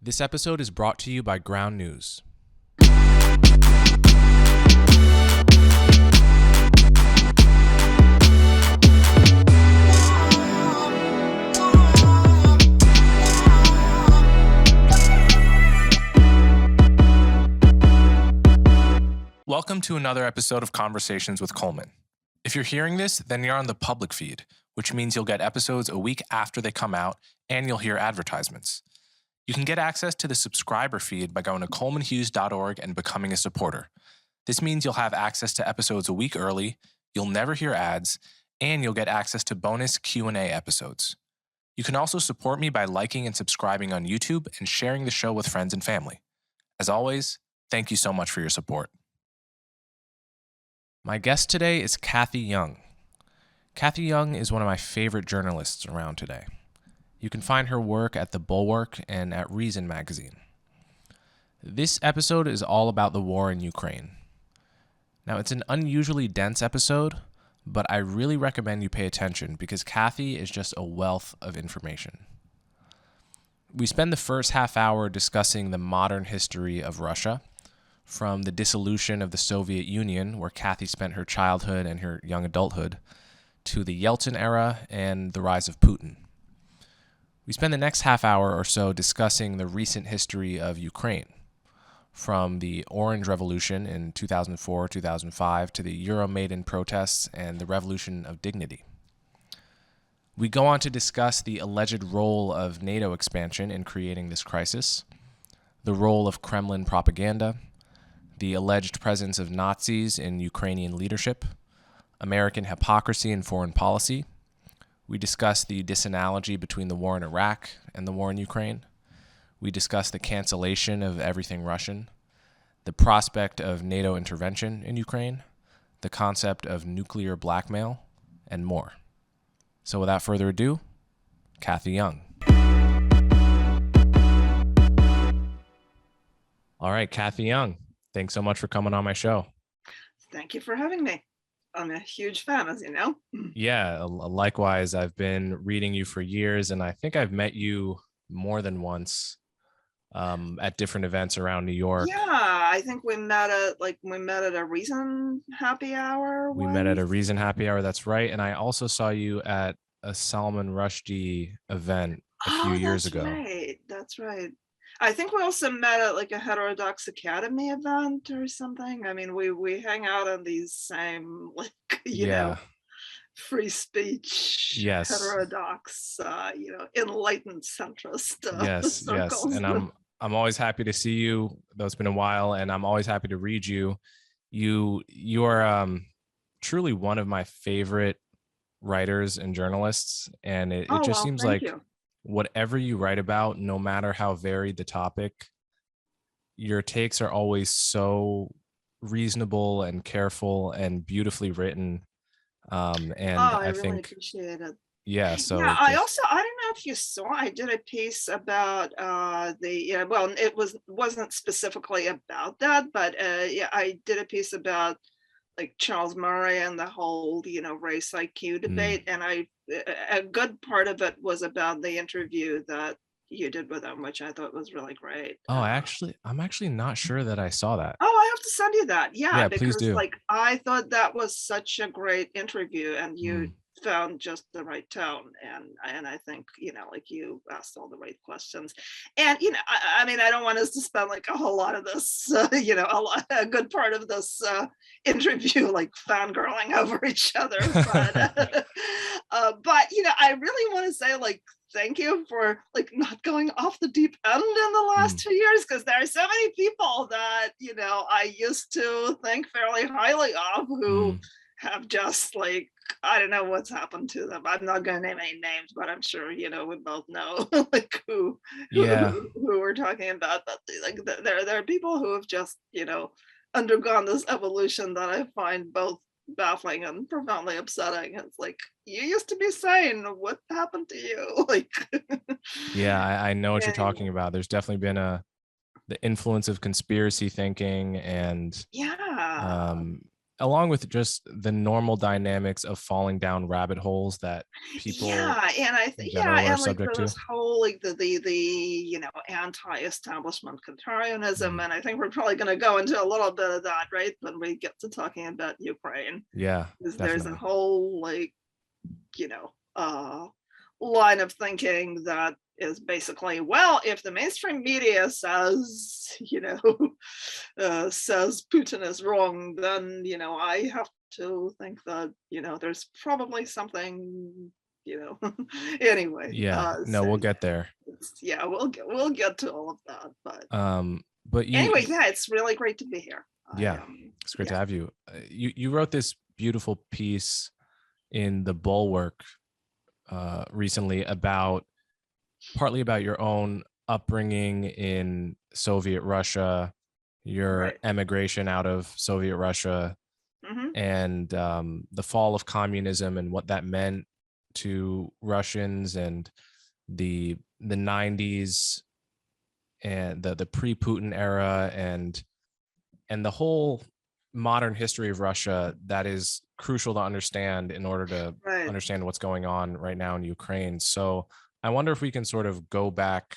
This episode is brought to you by Ground News. Welcome to another episode of Conversations with Coleman. If you're hearing this, then you're on the public feed, which means you'll get episodes a week after they come out, and you'll hear advertisements. You can get access to the subscriber feed by going to colemanhughes.org and becoming a supporter. This means you'll have access to episodes a week early, you'll never hear ads, and you'll get access to bonus Q&A episodes. You can also support me by liking and subscribing on YouTube and sharing the show with friends and family. As always, thank you so much for your support. My guest today is Cathy Young. Cathy Young is one of my favorite journalists around today. You can find her work at the Bulwark and at Reason magazine. This episode is all about the war in Ukraine. Now, it's an unusually dense episode, but I really recommend you pay attention because Cathy is just a wealth of information. We spend the first half hour discussing the modern history of Russia, from the dissolution of the Soviet Union, where Cathy spent her childhood and her young adulthood, to the Yeltsin era and the rise of Putin. We spend the next half hour or so discussing the recent history of Ukraine, from the Orange Revolution in 2004-2005 to the Euromaidan protests and the Revolution of Dignity. We go on to discuss the alleged role of NATO expansion in creating this crisis, the role of Kremlin propaganda, the alleged presence of Nazis in Ukrainian leadership, American hypocrisy in foreign policy. We discuss the disanalogy between the war in Iraq and the war in Ukraine. We discuss the cancellation of everything Russian, the prospect of NATO intervention in Ukraine, the concept of nuclear blackmail, and more. So without further ado, Cathy Young. All right, Cathy Young, thanks so much for coming on my show. Thank you for having me. I'm a huge fan, as you know. Yeah, likewise. I've been reading you for years, and I think I've met you more than once at different events around New York. Yeah, I think we met at a Reason happy hour. We met at a Reason happy hour. That's right. And I also saw you at a Salman Rushdie event a few years ago. Right. That's right. I think we also met at like a Heterodox Academy event or something. I mean, we hang out on these same you know, free speech, heterodox, enlightened centrist circles. And I'm always happy to see you, though it's been a while, and I'm always happy to read you. You are truly one of my favorite writers and journalists, and it just seems like whatever you write about, no matter how varied the topic, your takes are always so reasonable and careful and beautifully written. I really think appreciate it. Yeah. So I don't know if you saw, I did a piece about it wasn't specifically about that, but I did a piece about like Charles Murray and the whole, race IQ debate. And a good part of it was about the interview that you did with him, which I thought was really great. Oh, I'm actually not sure that I saw that. Oh, I have to send you that. Yeah, because please do. I thought that was such a great interview, and you found just the right tone, and I think you asked all the right questions, and I mean, I don't want us to spend like a whole lot of this a good part of this interview like fangirling over each other, but I really want to say thank you for not going off the deep end in the last 2 years, because there are so many people that I used to think fairly highly of who have just I don't know what's happened to them. I'm not going to name any names, but I'm sure we both know who we're talking about. But there are people who have just undergone this evolution that I find both baffling and profoundly upsetting. It's you used to be sane. What happened to you? I know what you're talking about. There's definitely been the influence of conspiracy thinking and along with just the normal dynamics of falling down rabbit holes that people And I in think general are like subject to. this whole like the anti-establishment contrarianism, and I think we're probably going to go into a little bit of that, right, when we get to talking about Ukraine, Yeah, because there's a definitely. whole line of thinking that is basically, well, if the mainstream media says says Putin is wrong, then I have to think that there's probably something anyway. Yeah, no, So we'll get there. yeah, we'll get to all of that, but But anyway, yeah, it's really great to be here. yeah, it's great to have you. You wrote this beautiful piece in the Bulwark recently partly about your own upbringing in Soviet Russia, your Right. emigration out of Soviet Russia, Hmm. and the fall of communism and what that meant to Russians, and the 90s and the pre-Putin era, and the whole modern history of Russia that is crucial to understand in order to Right. understand what's going on right now in Ukraine. So I wonder if we can sort of go back.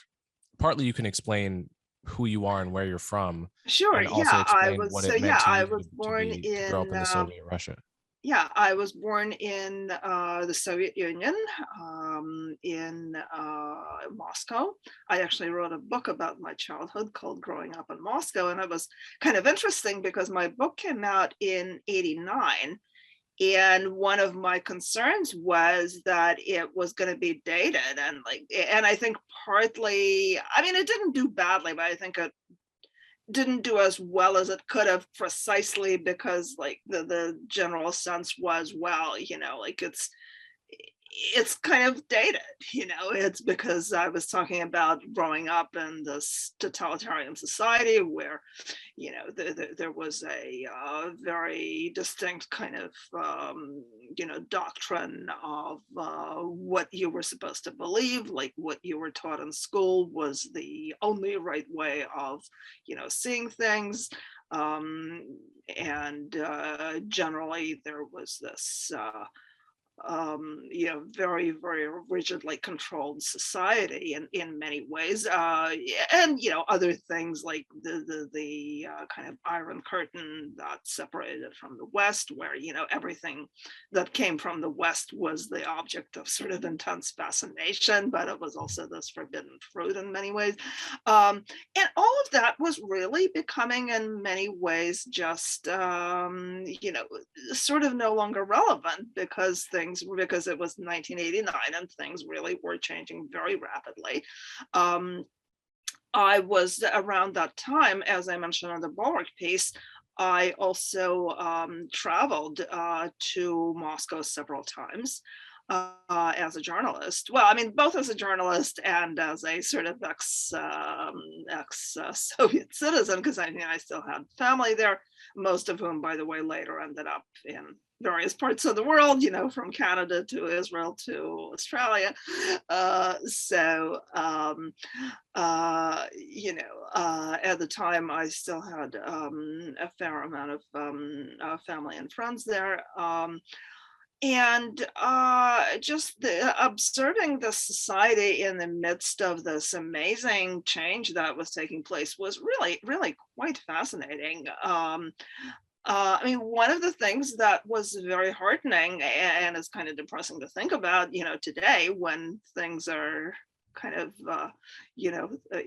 Partly you can explain who you are and where you're from, Sure. and also Yeah, I explain was. what So it meant yeah, to I you was born to grow up in. in the Soviet Russia. Yeah, I was born in the Soviet Union, in Moscow. I actually wrote a book about my childhood called Growing Up in Moscow. And it was kind of interesting because my book came out in '89. And one of my concerns was that it was going to be dated. And I think partly, I mean, it didn't do badly, but I think it didn't do as well as it could have, precisely because like the general sense was, well, like it's kind of dated. It's because I was talking about growing up in this totalitarian society where there was a very distinct kind of doctrine of what you were supposed to believe, like what you were taught in school was the only right way of seeing things. And generally there was this very, very rigidly controlled society in many ways, and other things like the kind of Iron Curtain that separated it from the West, where everything that came from the West was the object of sort of intense fascination, but it was also this forbidden fruit in many ways, and all of that was really becoming in many ways just sort of no longer relevant because it was 1989 and things really were changing very rapidly. I was around that time, as I mentioned on the Bulwark piece, I also traveled to Moscow several times as a journalist. Well, I mean, both as a journalist and as a sort of ex-Soviet citizen, because I still had family there, most of whom, by the way, later ended up in various parts of the world, from Canada to Israel to Australia. At the time, I still had a fair amount of family and friends there. And just observing the society in the midst of this amazing change that was taking place was really, really quite fascinating. I mean, one of the things that was very heartening and is kind of depressing to think about, today when things are kind of,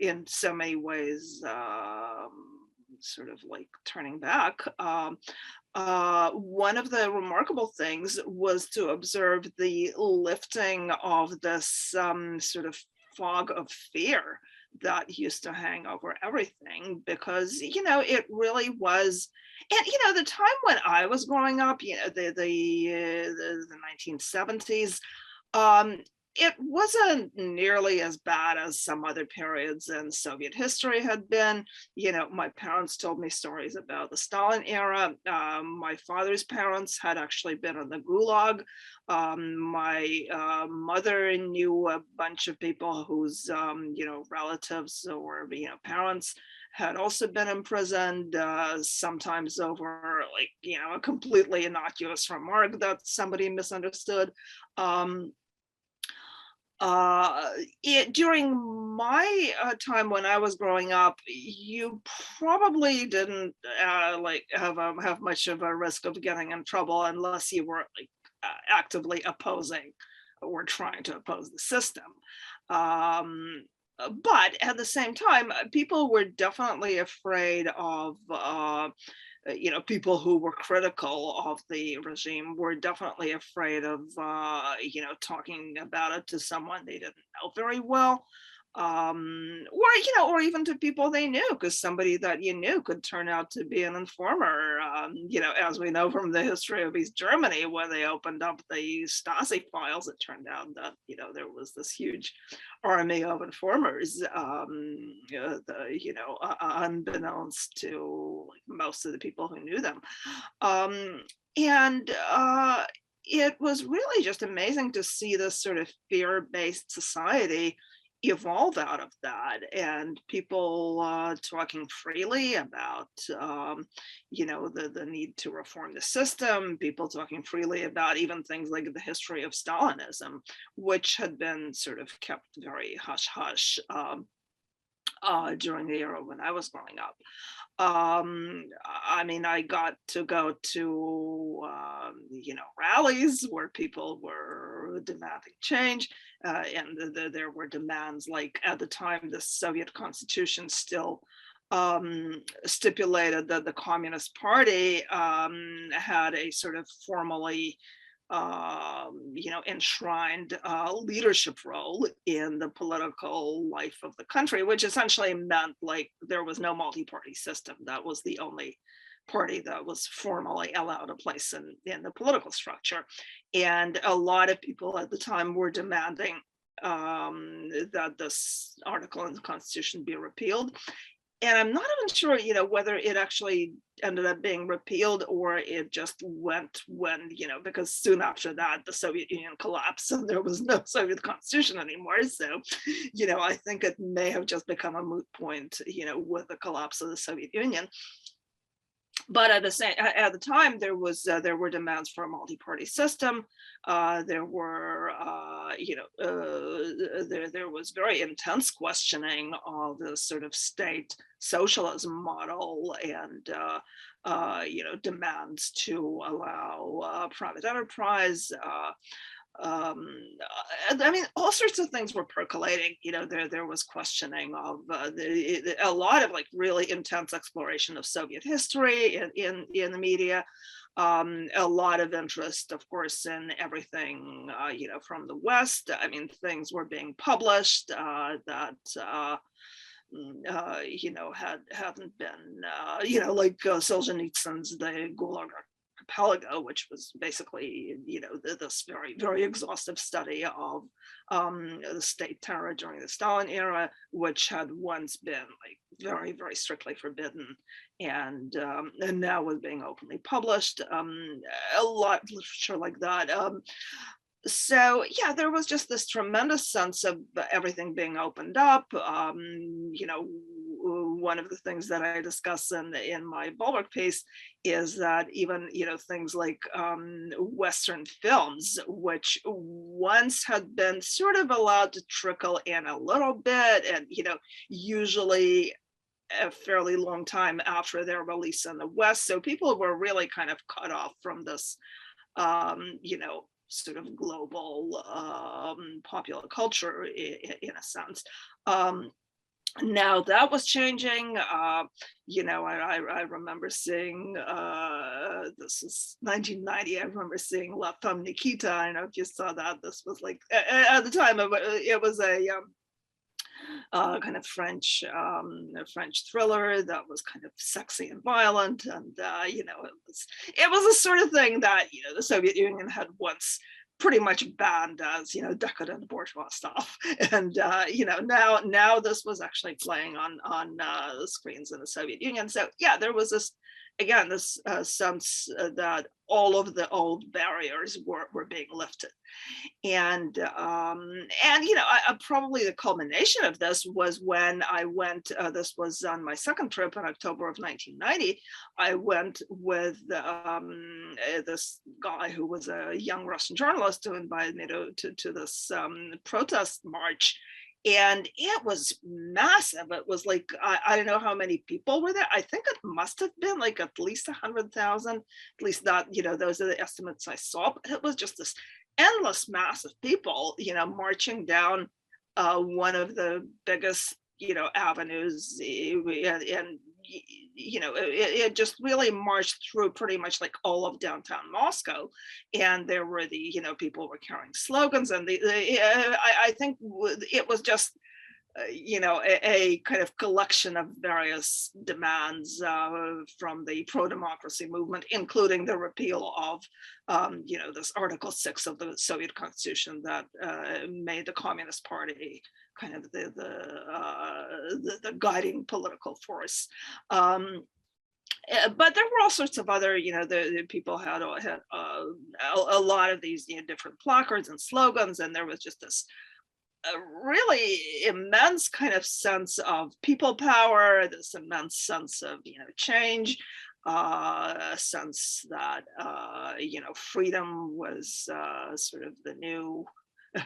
in so many ways, sort of like turning back. One of the remarkable things was to observe the lifting of this sort of fog of fear that used to hang over everything, because it really was. And the time when I was growing up, the 1970s, it wasn't nearly as bad as some other periods in Soviet history had been. My parents told me stories about the Stalin era. My father's parents had actually been in the Gulag. My mother knew a bunch of people whose, relatives or, parents had also been imprisoned, sometimes over a completely innocuous remark that somebody misunderstood. Um, During my time when I was growing up, you probably didn't have much of a risk of getting in trouble unless you were actively opposing or trying to oppose the system. Um, but at the same time, people were definitely afraid of people who were critical of the regime were definitely afraid of, talking about it to someone they didn't know very well, or even to people they knew, because somebody that you knew could turn out to be an informer. As we know from the history of East Germany, when they opened up the Stasi files, it turned out that there was this huge army of informers, unbeknownst to most of the people who knew them. And it was really just amazing to see this sort of fear-based society evolve out of that, and people talking freely about the need to reform the system, people talking freely about even things like the history of Stalinism, which had been sort of kept very hush hush during the era when I was growing up. I got to go to rallies where people were demanding change, and there were demands like, at the time the Soviet constitution still stipulated that the Communist Party had a sort of formally enshrined leadership role in the political life of the country, which essentially meant like there was no multi-party system. That was the only party that was formally allowed a place in the political structure. And a lot of people at the time were demanding that this article in the Constitution be repealed. And I'm not even sure, whether it actually ended up being repealed or it just went when, because soon after that, the Soviet Union collapsed and there was no Soviet constitution anymore. So, I think it may have just become a moot point, with the collapse of the Soviet Union. But at the time, there were demands for a multi-party system. There were, there was very intense questioning of the sort of state socialism model, and demands to allow private enterprise. All sorts of things were percolating. There was questioning of a lot of like really intense exploration of Soviet history in the media. A lot of interest, of course, in everything from the West. Things were being published that hadn't been like Solzhenitsyn's The Gulag Archipelago, which was basically this very, very exhaustive study of the state terror during the Stalin era, which had once been like very, very strictly forbidden, and now was being openly published. A lot of literature like that. So yeah, there was just this tremendous sense of everything being opened up. One of the things that I discuss in my Bulwark piece is that even things like Western films, which once had been sort of allowed to trickle in a little bit, and usually a fairly long time after their release in the West, so people were really kind of cut off from this sort of global popular culture in a sense. Now that was changing. I remember seeing, this is 1990, I remember seeing La Femme Nikita. I don't know if you saw that. This was like, at the time, it was a kind of French thriller that was kind of sexy and violent, and it was a sort of thing that the Soviet Union had once pretty much banned as, decadent bourgeois stuff. And now this was actually playing on the screens in the Soviet Union. So yeah, there was this sense that all of the old barriers were being lifted. And probably the culmination of this was when I went, this was on my second trip in October of 1990. I went with this guy who was a young Russian journalist who invited me to this protest march. And it was massive. It was like, I don't know how many people were there. I think it must have been like at least 100,000, at least that, those are the estimates I saw. But it was just this endless mass of people, marching down one of the biggest, avenues. And it just really marched through pretty much like all of downtown Moscow. And there were people were carrying slogans, and I think it was just a kind of collection of various demands from the pro-democracy movement, including the repeal of this Article 6 of the Soviet Constitution that made the Communist Party kind of the guiding political force. But there were all sorts of other, the people had a lot of these different placards and slogans, and there was just this really immense kind of sense of people power, this immense sense of change, a sense that freedom was sort of the new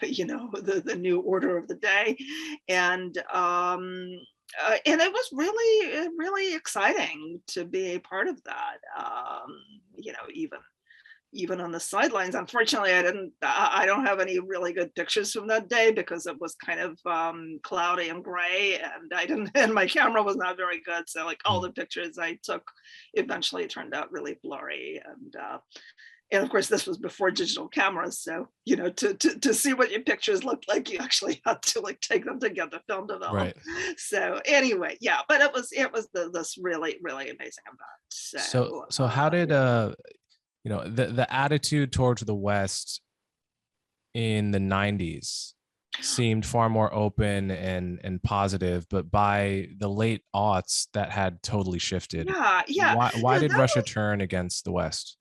the new order of the day. And it was really, really exciting to be a part of that. Even on the sidelines. Unfortunately, I don't have any really good pictures from that day because it was kind of cloudy and gray, and my camera was not very good. So like all the pictures I took eventually turned out really blurry. And of course, this was before digital cameras. So, to see what your pictures looked like, you actually had to like take them to get the film developed. Right. So anyway, yeah, but it was this really, really amazing event. So how did the attitude towards the West in the 90s seemed far more open and positive, but by the late aughts that had totally shifted. Yeah. Why did Russia turn against the West?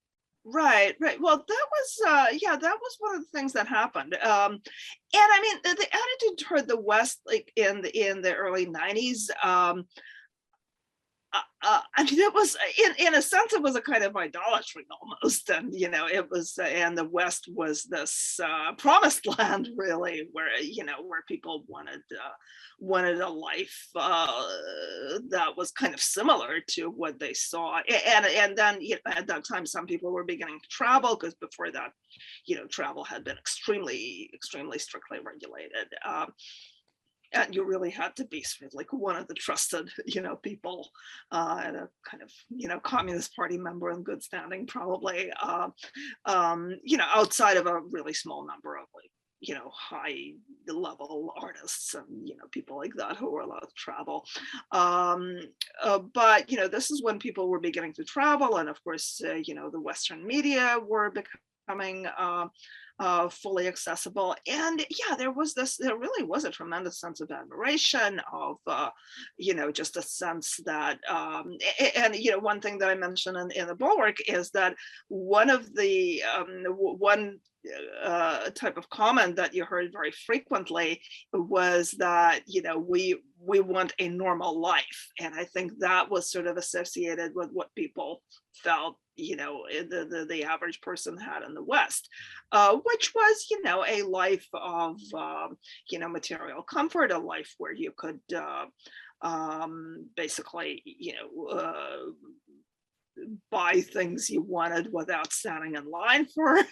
Right. Well, that was one of the things that happened. And I mean, the attitude toward the West, like in the early 90s, I mean, it was in a sense, it was a kind of idolatry almost, and it was, and the West was this promised land, really, where where people wanted a life that was kind of similar to what they saw, and then at that time, some people were beginning to travel, because before that, travel had been extremely strictly regulated. And you really had to be sort of like one of the trusted, people, and a kind of, Communist Party member in good standing, probably, outside of a really small number of like, high level artists and, people like that who were allowed to travel. But, this is when people were beginning to travel. And of course, the Western media were becoming fully accessible. And yeah, there really was a tremendous sense of admiration, of just a sense that and one thing that I mentioned in the Bulwark is that one of the one type of comment that you heard very frequently was that we want a normal life, and I think that was sort of associated with what people felt the average person had in the West, which was a life of material comfort, a life where you could basically buy things you wanted without standing in line for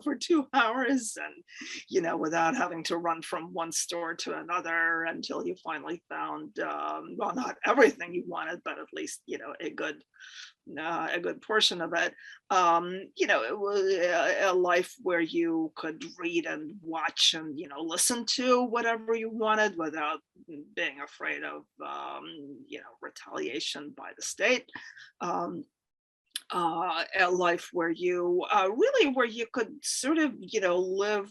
for 2 hours, and without having to run from one store to another until you finally found well, not everything you wanted, but at least a good portion of it. It was a life where you could read and watch and listen to whatever you wanted without being afraid of retaliation by the state. a life where you really where you could sort of live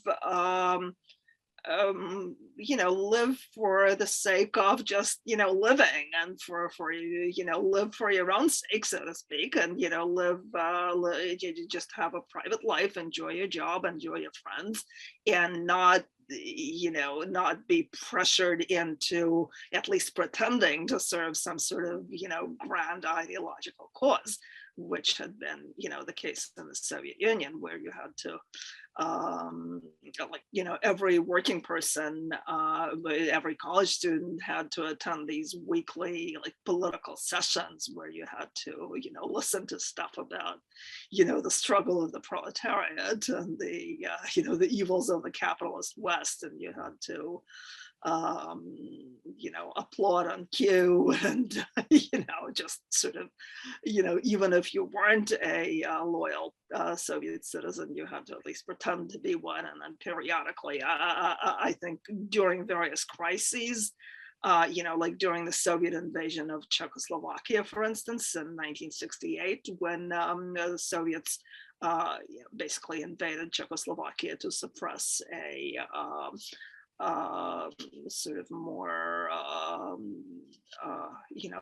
live for the sake of just living, and for you live for your own sake, so to speak, and live you just have a private life, enjoy your job, enjoy your friends, and not be pressured into at least pretending to serve some sort of grand ideological cause, which had been the case in the Soviet Union, where you had to every working person, every college student had to attend these weekly political sessions where you had to listen to stuff about the struggle of the proletariat and the the evils of the capitalist West, and you had to applaud on cue, and just sort of even if you weren't a loyal Soviet citizen, you had to at least pretend to be one. And then periodically, I think during various crises, like during the Soviet invasion of Czechoslovakia, for instance, in 1968, when the Soviets basically invaded Czechoslovakia to suppress a sort of more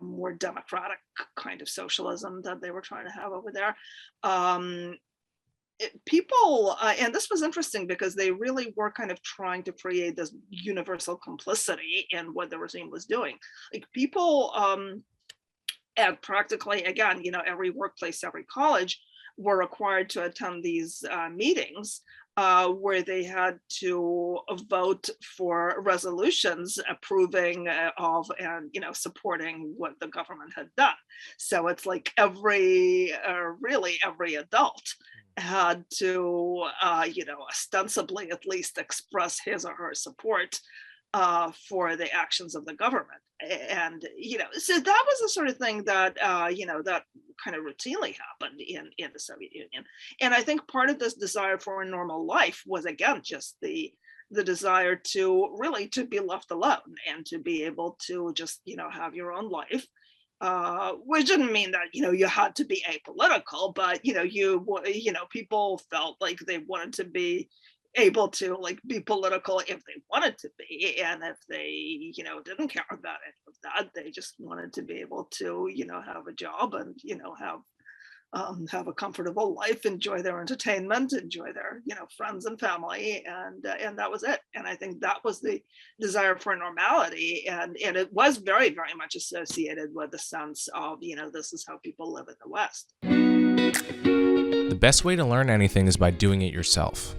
more democratic kind of socialism that they were trying to have over there. People, and this was interesting because they really were kind of trying to create this universal complicity in what the regime was doing. Like people at practically, again, every workplace, every college were required to attend these meetings where they had to vote for resolutions approving of and supporting what the government had done. So it's like really every adult had to ostensibly at least express his or her support for the actions of the government. And so that was the sort of thing that that kind of routinely happened in the Soviet Union. And I think part of this desire for a normal life was, again, just the desire to really to be left alone and to be able to just have your own life, which didn't mean that you had to be apolitical, but people felt like they wanted to be able to be political if they wanted to be, and if they didn't care about any of that, they just wanted to be able to have a job and have a comfortable life, enjoy their entertainment, enjoy their friends and family, and that was it. And I think that was the desire for normality, and it was very, very much associated with the sense of this is how people live in the West. The best way to learn anything is by doing it yourself.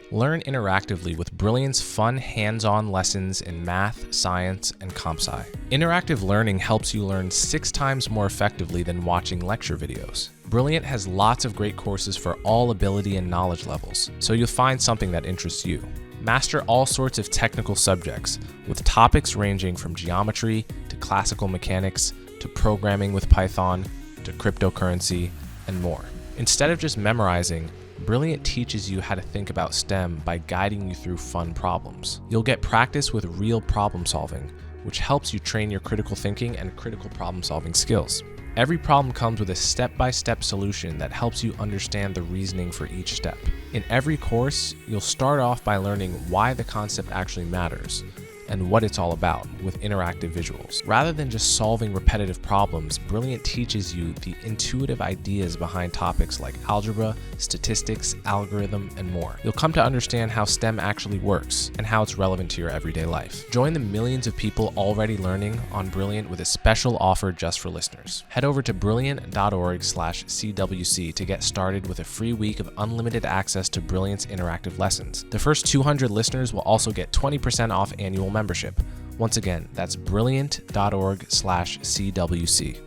Learn interactively with Brilliant's fun, hands-on lessons in math, science, and comp sci. Interactive learning helps you learn 6 times more effectively than watching lecture videos. Brilliant has lots of great courses for all ability and knowledge levels, so you'll find something that interests you. Master all sorts of technical subjects, with topics ranging from geometry to classical mechanics to programming with Python to cryptocurrency and more. Instead of just memorizing, Brilliant teaches you how to think about STEM by guiding you through fun problems. You'll get practice with real problem solving, which helps you train your critical thinking and critical problem solving skills. Every problem comes with a step-by-step solution that helps you understand the reasoning for each step. In every course, you'll start off by learning why the concept actually matters and what it's all about with interactive visuals. Rather than just solving repetitive problems, Brilliant teaches you the intuitive ideas behind topics like algebra, statistics, algorithm, and more. You'll come to understand how STEM actually works and how it's relevant to your everyday life. Join the millions of people already learning on Brilliant with a special offer just for listeners. Head over to brilliant.org/CWC to get started with a free week of unlimited access to Brilliant's interactive lessons. The first 200 listeners will also get 20% off annual membership. Once again, that's brilliant.org/CWC.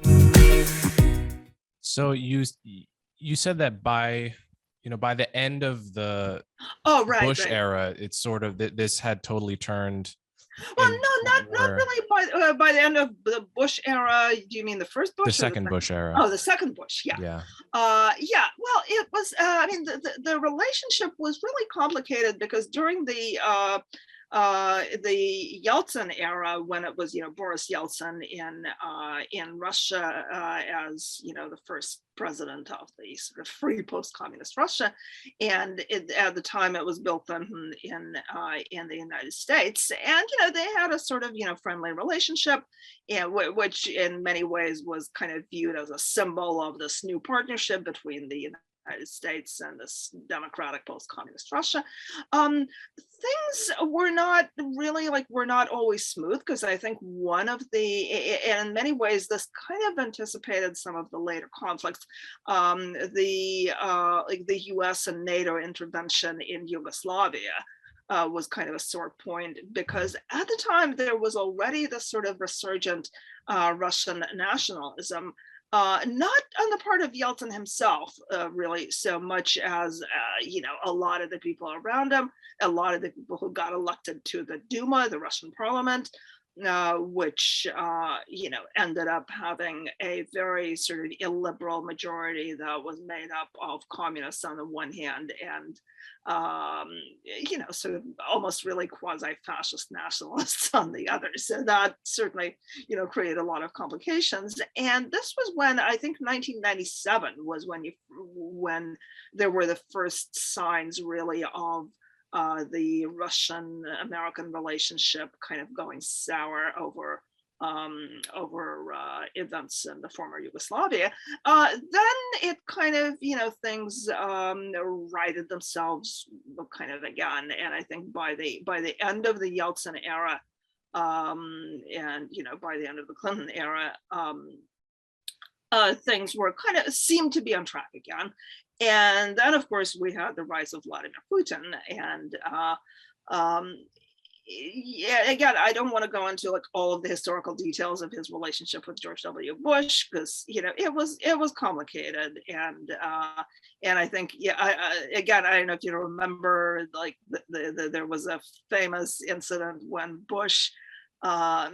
So you said that by the end of the Bush era, it's sort of this had totally turned. Well, no, not really. By the end of the Bush era, do you mean the first Bush? The second Bush era. Oh, the second Bush. Yeah. Yeah. Yeah. Well, it was. I mean, the relationship was really complicated because during the the Yeltsin era, when it was, Boris Yeltsin in Russia as, the first president of the sort of free post-communist Russia, and at the time it was Bill Clinton in the United States, and they had a sort of friendly relationship, which in many ways was kind of viewed as a symbol of this new partnership between the United States and this democratic post-communist Russia. Things were not really were not always smooth, because I think one of and in many ways this kind of anticipated some of the later conflicts. The US and NATO intervention in Yugoslavia was kind of a sore point, because at the time there was already this sort of resurgent Russian nationalism, not on the part of Yeltsin himself, really, so much as, a lot of the people around him, a lot of the people who got elected to the Duma, the Russian parliament, which, ended up having a very sort of illiberal majority that was made up of communists on the one hand, and sort of almost really quasi-fascist nationalists on the other. So that certainly, created a lot of complications. And this was when, I think 1997 was when there were the first signs really of the Russian-American relationship kind of going sour over events in the former Yugoslavia. Then it kind of, things righted themselves kind of again. And I think by the end of the Yeltsin era, and by the end of the Clinton era, things were seemed to be on track again. And then, of course, we had the rise of Vladimir Putin, and again, I don't want to go into all of the historical details of his relationship with George W. Bush, because it was complicated, and I think again, I don't know if you remember, there was a famous incident when Bush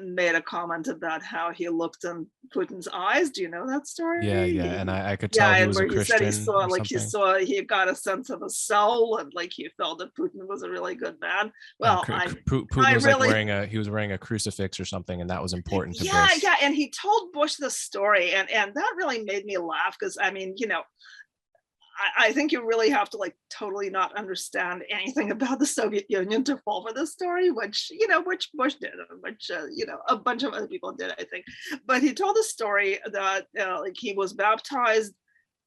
made a comment about how he looked in Putin's eyes. Do you know that story? Yeah, and I could tell he was a Christian. He got a sense of a soul, and he felt that Putin was a really good man. Well, Putin was wearing a crucifix or something, and that was important to Bush. Yeah, and he told Bush the story, and that really made me laugh, because I mean, I think you really have to totally not understand anything about the Soviet Union to fall for this story, which Bush did, which a bunch of other people did, I think. But he told the story that he was baptized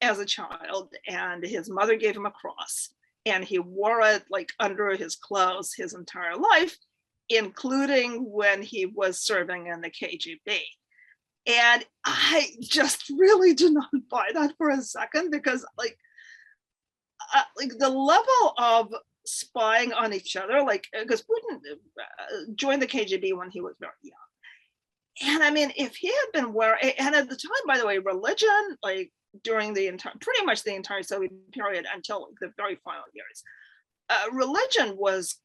as a child, and his mother gave him a cross, and he wore it under his clothes his entire life, including when he was serving in the KGB. And I just really did not buy that for a second, because the level of spying on each other, because Putin joined the KGB when he was very young. And I mean, if he had been and at the time, by the way, religion, during pretty much the entire Soviet period until the very final years, religion was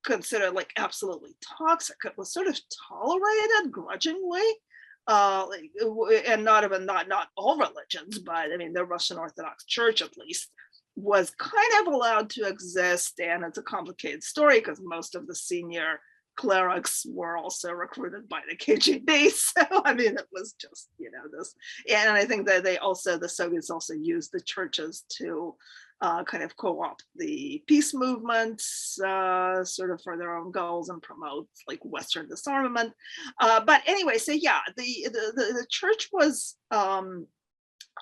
considered absolutely toxic. It was sort of tolerated grudgingly. And not all religions, but I mean, the Russian Orthodox Church, at least, was kind of allowed to exist. And it's a complicated story, because most of the senior clerics were also recruited by the KGB. So I mean, it was just this. And I think that the Soviets also used the churches to kind of co-opt the peace movements, sort of for their own goals, and promote Western disarmament. But anyway, so yeah, the church was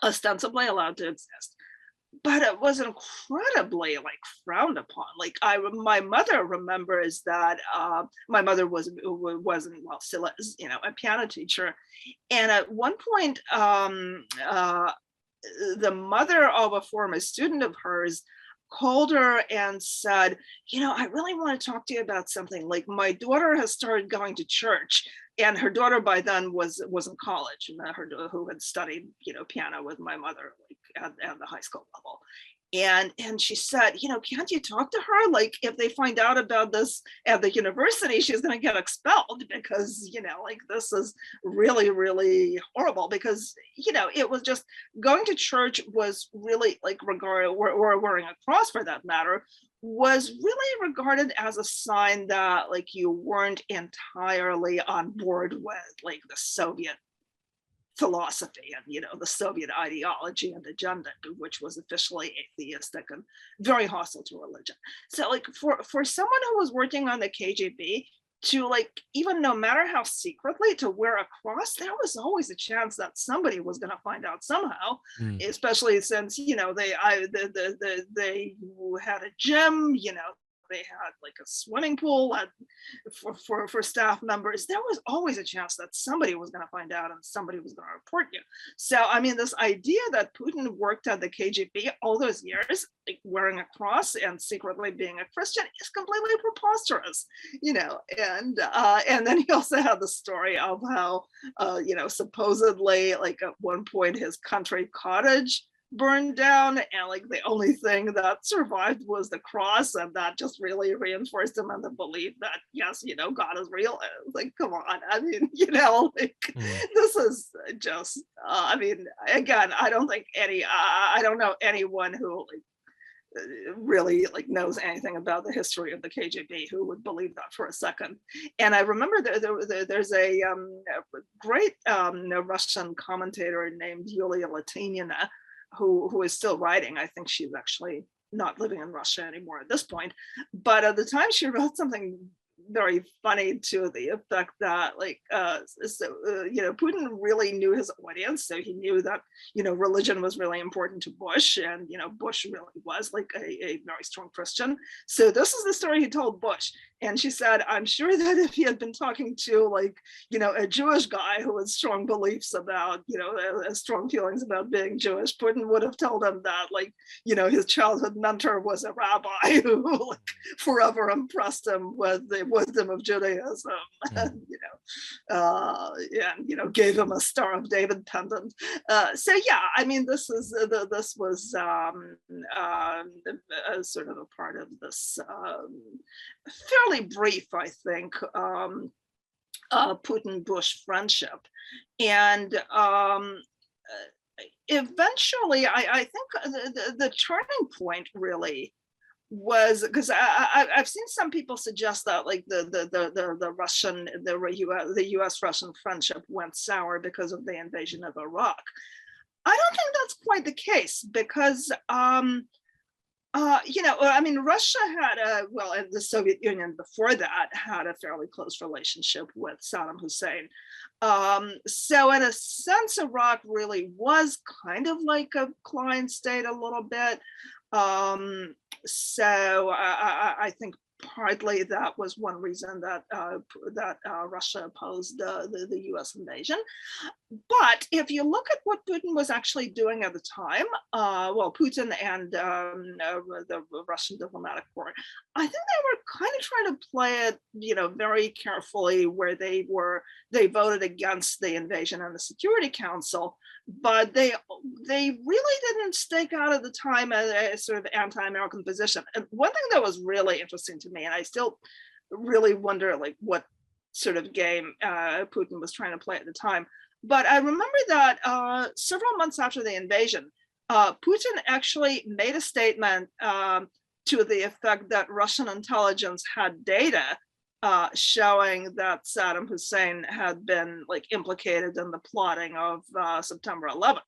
ostensibly allowed to exist, but it was incredibly frowned upon. My mother remembers that my mother wasn't, well, still is, a piano teacher, and at one point the mother of a former student of hers called her and said, I really want to talk to you about something. My daughter has started going to church, and her daughter by then was in college, and who had studied piano with my mother at the high school level. And she said, can't you talk to her? If they find out about this at the university, she's going to get expelled, because, this is really, really horrible, because, it was just going to church was really regarded, or wearing a cross for that matter, was really regarded as a sign that like you weren't entirely on board with like the Soviet philosophy and the Soviet ideology and agenda, which was officially atheistic and very hostile to religion. So like for someone who was working on the KGB to like, even no matter how secretly, to wear a cross, there was always a chance that somebody was going to find out somehow. Especially since they had a gym, they had like a swimming pool for staff members. There was always a chance that somebody was going to find out and somebody was going to report you. So I mean, this idea that Putin worked at the KGB all those years, like wearing a cross and secretly being a Christian, is completely preposterous, and then he also had the story of how supposedly like at one point his country cottage burned down, and like the only thing that survived was the cross, and that just really reinforced him in the belief that yes, God is real. Like, come on, I mean, this is just I mean, again, I don't think I don't know anyone who like really like knows anything about the history of the KGB who would believe that for a second. And I remember there's a great Russian commentator named Yulia Latynina who is still writing. I think she's actually not living in Russia anymore at this point. But at the time she wrote something very funny to the effect that like Putin really knew his audience, so he knew that religion was really important to Bush, and Bush really was like a very strong Christian. So this is the story he told Bush, and she said, I'm sure that if he had been talking to like a Jewish guy who had strong beliefs about strong feelings about being Jewish, Putin would have told him that like his childhood mentor was a rabbi who like forever impressed him with the wisdom of Judaism, and gave him a Star of David pendant. So yeah, I mean, this was sort of a part of this fairly brief, I think, Putin-Bush friendship, and eventually, I think the turning point really was because I've seen some people suggest that like the Russian the U.S. Russian friendship went sour because of the invasion of Iraq. I don't think that's quite the case, because I mean, Russia had and the Soviet Union before that had a fairly close relationship with Saddam Hussein. So in a sense, Iraq really was kind of like a client state a little bit. So I think partly that was one reason that Russia opposed the U.S. invasion. But if you look at what Putin was actually doing at the time, Putin and the Russian diplomatic corps, I think they were kind of trying to play it, very carefully, where they voted against the invasion in the Security Council, but they really didn't stake out at the time a sort of anti-American position. And one thing that was really interesting to me, and I still really wonder like what sort of game Putin was trying to play at the time, but I remember that several months after the invasion, Putin actually made a statement to the effect that Russian intelligence had data showing that Saddam Hussein had been like implicated in the plotting of September 11th.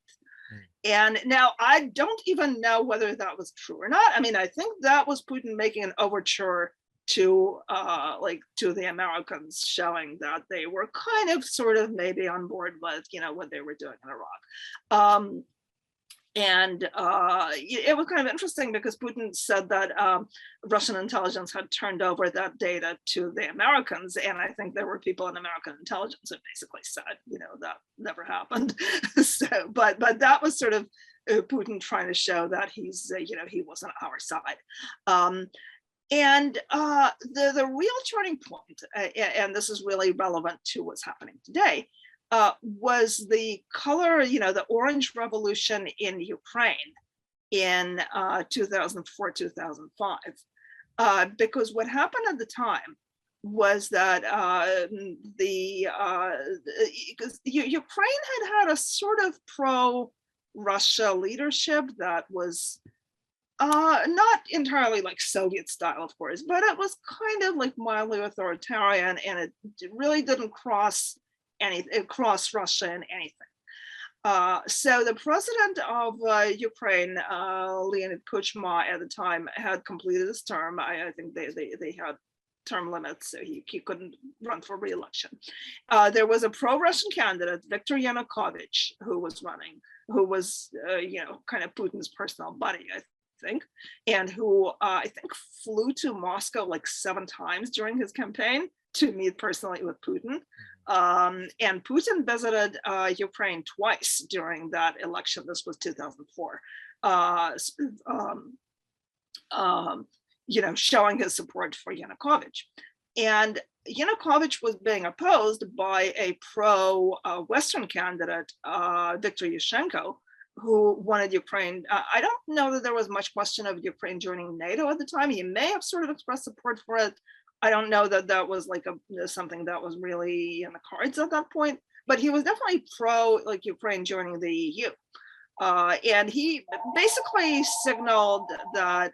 And now I don't even know whether that was true or not. I mean, I think that was Putin making an overture to the Americans, showing that they were kind of sort of maybe on board with what they were doing in Iraq. And it was kind of interesting because Putin said that Russian intelligence had turned over that data to the Americans, and I think there were people in American intelligence that basically said, that never happened. So, but that was sort of Putin trying to show that he's, he was on our side. And the real turning point, and this is really relevant to what's happening today, was the color, the Orange Revolution in Ukraine in 2004, 2005. Because what happened at the time was that Ukraine had a sort of pro-Russia leadership that was not entirely like Soviet style, of course, but it was kind of like mildly authoritarian, and it really didn't cross Russia in anything. So the president of Ukraine, Leonid Kuchma, at the time had completed his term. I think they had term limits, so he couldn't run for re-election. There was a pro-Russian candidate, Viktor Yanukovych, who was running, who was kind of Putin's personal buddy, I think, and who I think flew to Moscow like 7 times during his campaign to meet personally with Putin. And Putin visited Ukraine twice during that election. This was 2004. Showing his support for Yanukovych. And Yanukovych was being opposed by a pro-Western candidate, Viktor Yoshenko, who wanted Ukraine. I don't know that there was much question of Ukraine joining NATO at the time. He may have sort of expressed support for it. I don't know that that was like something that was really in the cards at that point, but he was definitely pro like Ukraine joining the EU. And he basically signaled that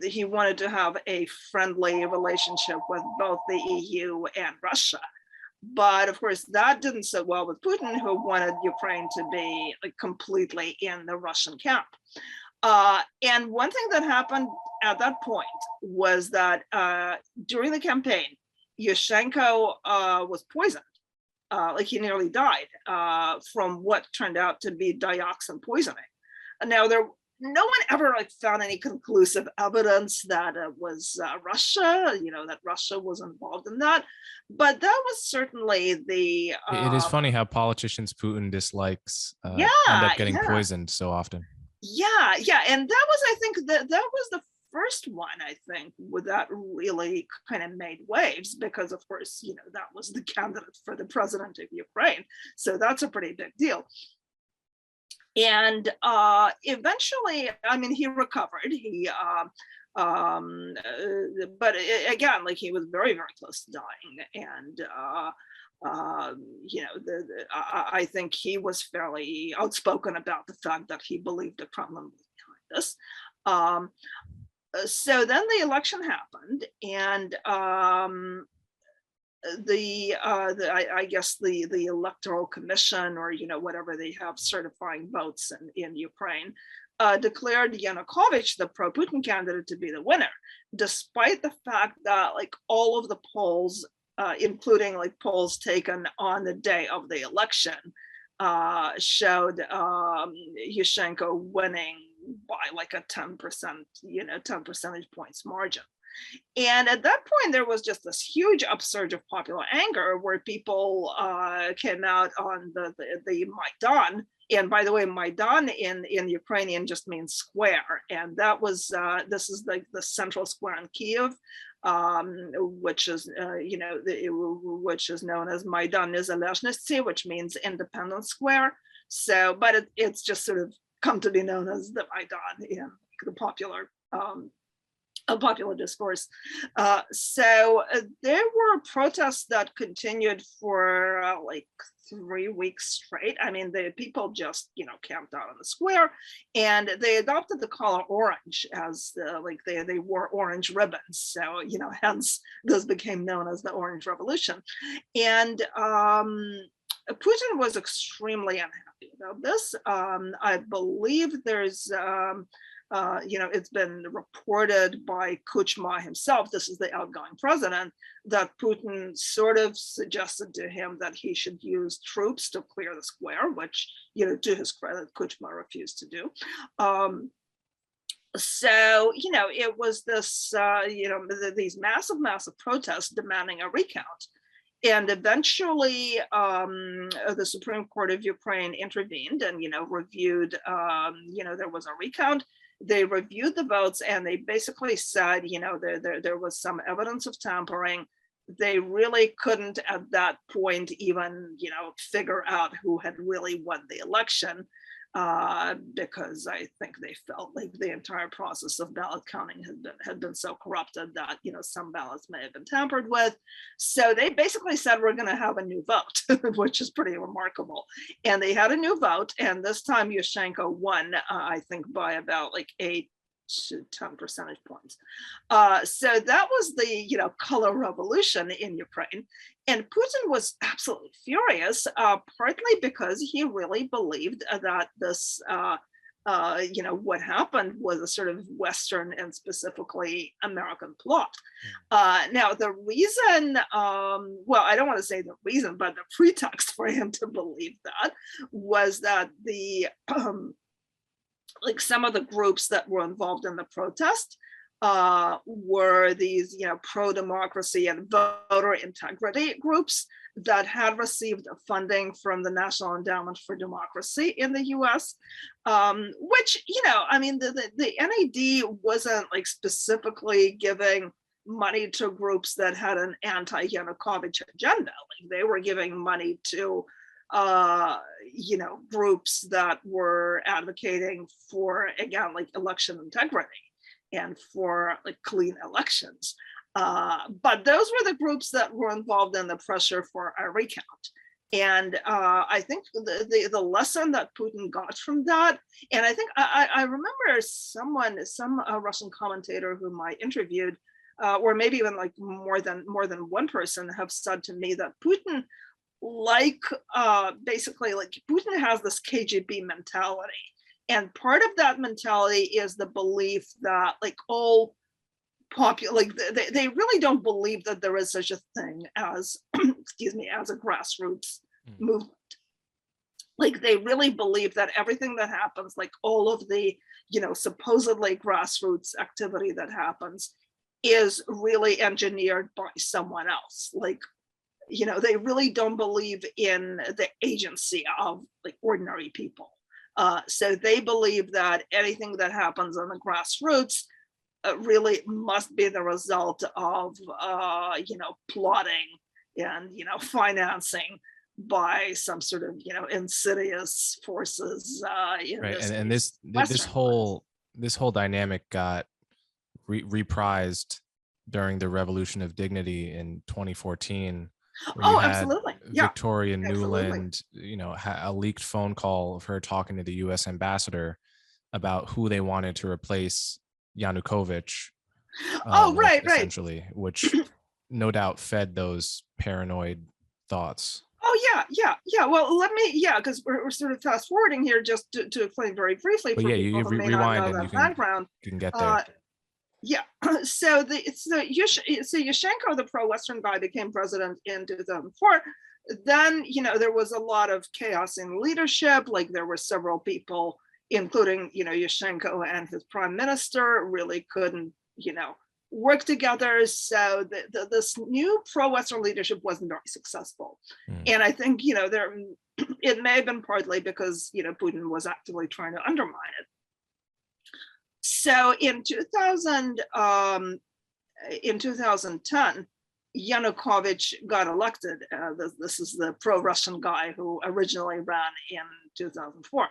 he wanted to have a friendly relationship with both the EU and Russia. But of course, that didn't sit well with Putin, who wanted Ukraine to be like completely in the Russian camp. And one thing that happened at that point was that during the campaign, Yoshenko was poisoned. Like he nearly died from what turned out to be dioxin poisoning. Now, no one ever like found any conclusive evidence that it was Russia, that Russia was involved in that. But that was certainly the. It is funny how politicians Putin dislikes end up getting poisoned so often. Yeah, and that was, I think, that was the first one, I think, that really kind of made waves, because of course, that was the candidate for the president of Ukraine. So that's a pretty big deal. And eventually, I mean, he recovered. But again, like he was very, very close to dying. And I think he was fairly outspoken about the fact that he believed the Kremlin was behind this. So then the election happened, and I guess the electoral commission, or whatever they have certifying votes in Ukraine, declared Yanukovych, the pro-Putin candidate, to be the winner, despite the fact that like all of the polls, including like polls taken on the day of the election, showed Yoshenko winning by like a 10%, 10 percentage points margin. And at that point, there was just this huge upsurge of popular anger, where people came out on the Maidan. And by the way, Maidan in Ukrainian just means square. And that was, this is like the central square in Kiev, which is, which is known as Maidan Nezalezhnosti, which means Independence Square. So, but it's just sort of come to be known as the Maidan in the popular discourse. So there were protests that continued for like 3 weeks straight. I mean, the people just, camped out on the square, and they adopted the color orange as like they wore orange ribbons. So, hence this became known as the Orange Revolution. And Putin was extremely unhappy about this. I believe there's it's been reported by Kuchma himself, this is the outgoing president, that Putin sort of suggested to him that he should use troops to clear the square, which, to his credit, Kuchma refused to do. So, it was this, these massive protests demanding a recount. And eventually, the Supreme Court of Ukraine intervened and, reviewed, there was a recount. They reviewed the votes, and they basically said, there was some evidence of tampering. They really couldn't at that point even, figure out who had really won the election. because I think they felt like the entire process of ballot counting had been so corrupted that some ballots may have been tampered with. So they basically said we're going to have a new vote, which is pretty remarkable. And they had a new vote, and this time Yoshenko won, I think, by about like 8 to 10 percentage points. So that was the color revolution in Ukraine. And Putin was absolutely furious, partly because he really believed that this, what happened was a sort of Western and specifically American plot. Now, the reason, well, I don't want to say the reason, but the pretext for him to believe that was that the like some of the groups that were involved in the protest were these, pro-democracy and voter integrity groups that had received funding from the National Endowment for Democracy in the US, which, the NED wasn't like specifically giving money to groups that had an anti-Yanukovych agenda. Like they were giving money to groups that were advocating for, again, like election integrity and for like clean elections. But those were the groups that were involved in the pressure for a recount. And I think the lesson that Putin got from that, and I think I remember some Russian commentator whom I interviewed, or maybe even like more than one person have said to me that Putin, basically Putin has this KGB mentality. And part of that mentality is the belief that like all they really don't believe that there is such a thing as, as a grassroots movement. Like they really believe that everything that happens, like all of the, supposedly grassroots activity that happens is really engineered by someone else. Like, they really don't believe in the agency of like ordinary people. So they believe that anything that happens on the grassroots really must be the result of, plotting and, financing by some sort of, insidious forces. Right, and this whole dynamic got reprised during the Revolution of Dignity in 2014. Oh, absolutely. Victoria Nuland, a leaked phone call of her talking to the U.S. ambassador about who they wanted to replace Yanukovych. Right. Essentially, which no doubt fed those paranoid thoughts. Oh, yeah. Well, let me, because we're sort of fast forwarding here just to explain very briefly for people who may not know that background. You can get there. So Yoshenko, the pro-Western guy, became president in 2004. Then, there was a lot of chaos in leadership. Like there were several people, including, Yoshenko and his prime minister, really couldn't, work together. So this new pro-Western leadership wasn't very successful. And I think, it may have been partly because, Putin was actively trying to undermine it. So in 2010, Yanukovych got elected. This is the pro-Russian guy who originally ran in 2004.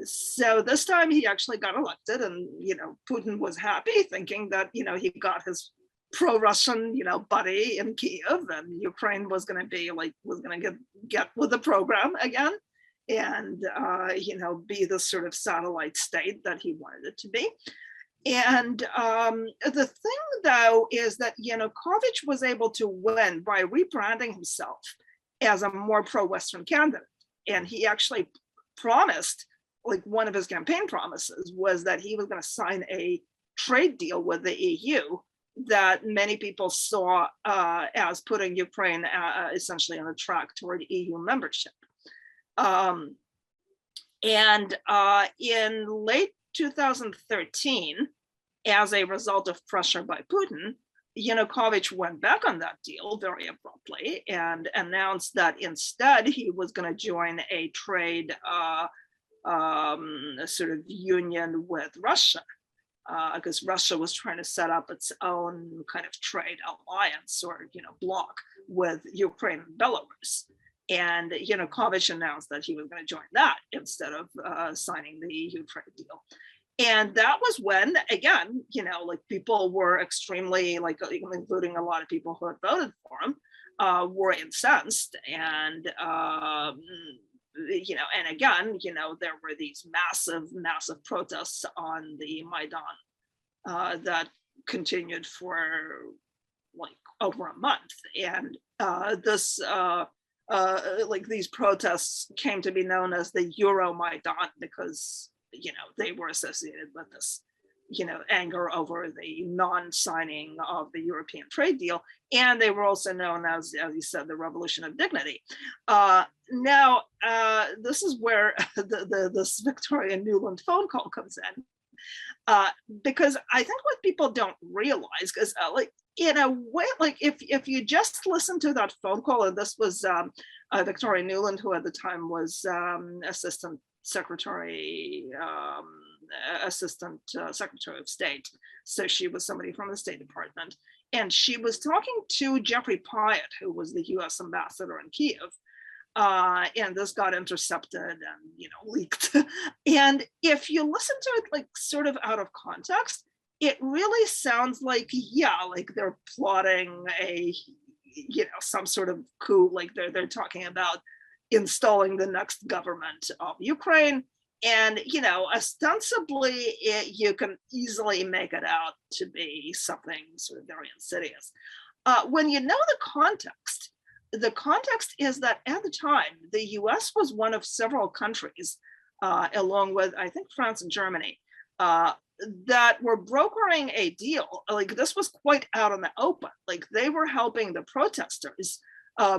So this time he actually got elected, and Putin was happy, thinking that he got his pro-Russian buddy in Kiev, and Ukraine was going to get with the program again, and be the sort of satellite state that he wanted it to be. And the thing, though, is that Yanukovych was able to win by rebranding himself as a more pro-Western candidate. And he actually promised, like one of his campaign promises was that he was going to sign a trade deal with the EU that many people saw as putting Ukraine essentially on a track toward EU membership. And in late 2013, as a result of pressure by Putin, Yanukovych went back on that deal very abruptly and announced that instead he was going to join a trade sort of union with Russia, because Russia was trying to set up its own kind of trade alliance or bloc with Ukraine and Belarus. And Yanukovych announced that he was going to join that instead of signing the EU trade deal. And that was when, again, people were extremely, including a lot of people who had voted for him, were incensed. And, and again, there were these massive protests on the Maidan that continued for over a month. And these protests came to be known as the Euromaidan because, they were associated with this, anger over the non-signing of the European trade deal. And they were also known as you said, the Revolution of Dignity. Now, this is where this Victoria Nuland phone call comes in. Because I think what people don't realize is in a way, if you just listen to that phone call, and this was Victoria Nuland, who at the time was Assistant Secretary of State. So she was somebody from the State Department. And she was talking to Jeffrey Pyatt, who was the US ambassador in Kiev. And this got intercepted and leaked. And if you listen to it sort of out of context, it really sounds like they're plotting a some sort of coup, they're talking about installing the next government of Ukraine. And ostensibly you can easily make it out to be something sort of very insidious. When you know the context is that at the time, the US was one of several countries, along with, I think, France and Germany, that were brokering a deal. This was quite out in the open. They were helping the protesters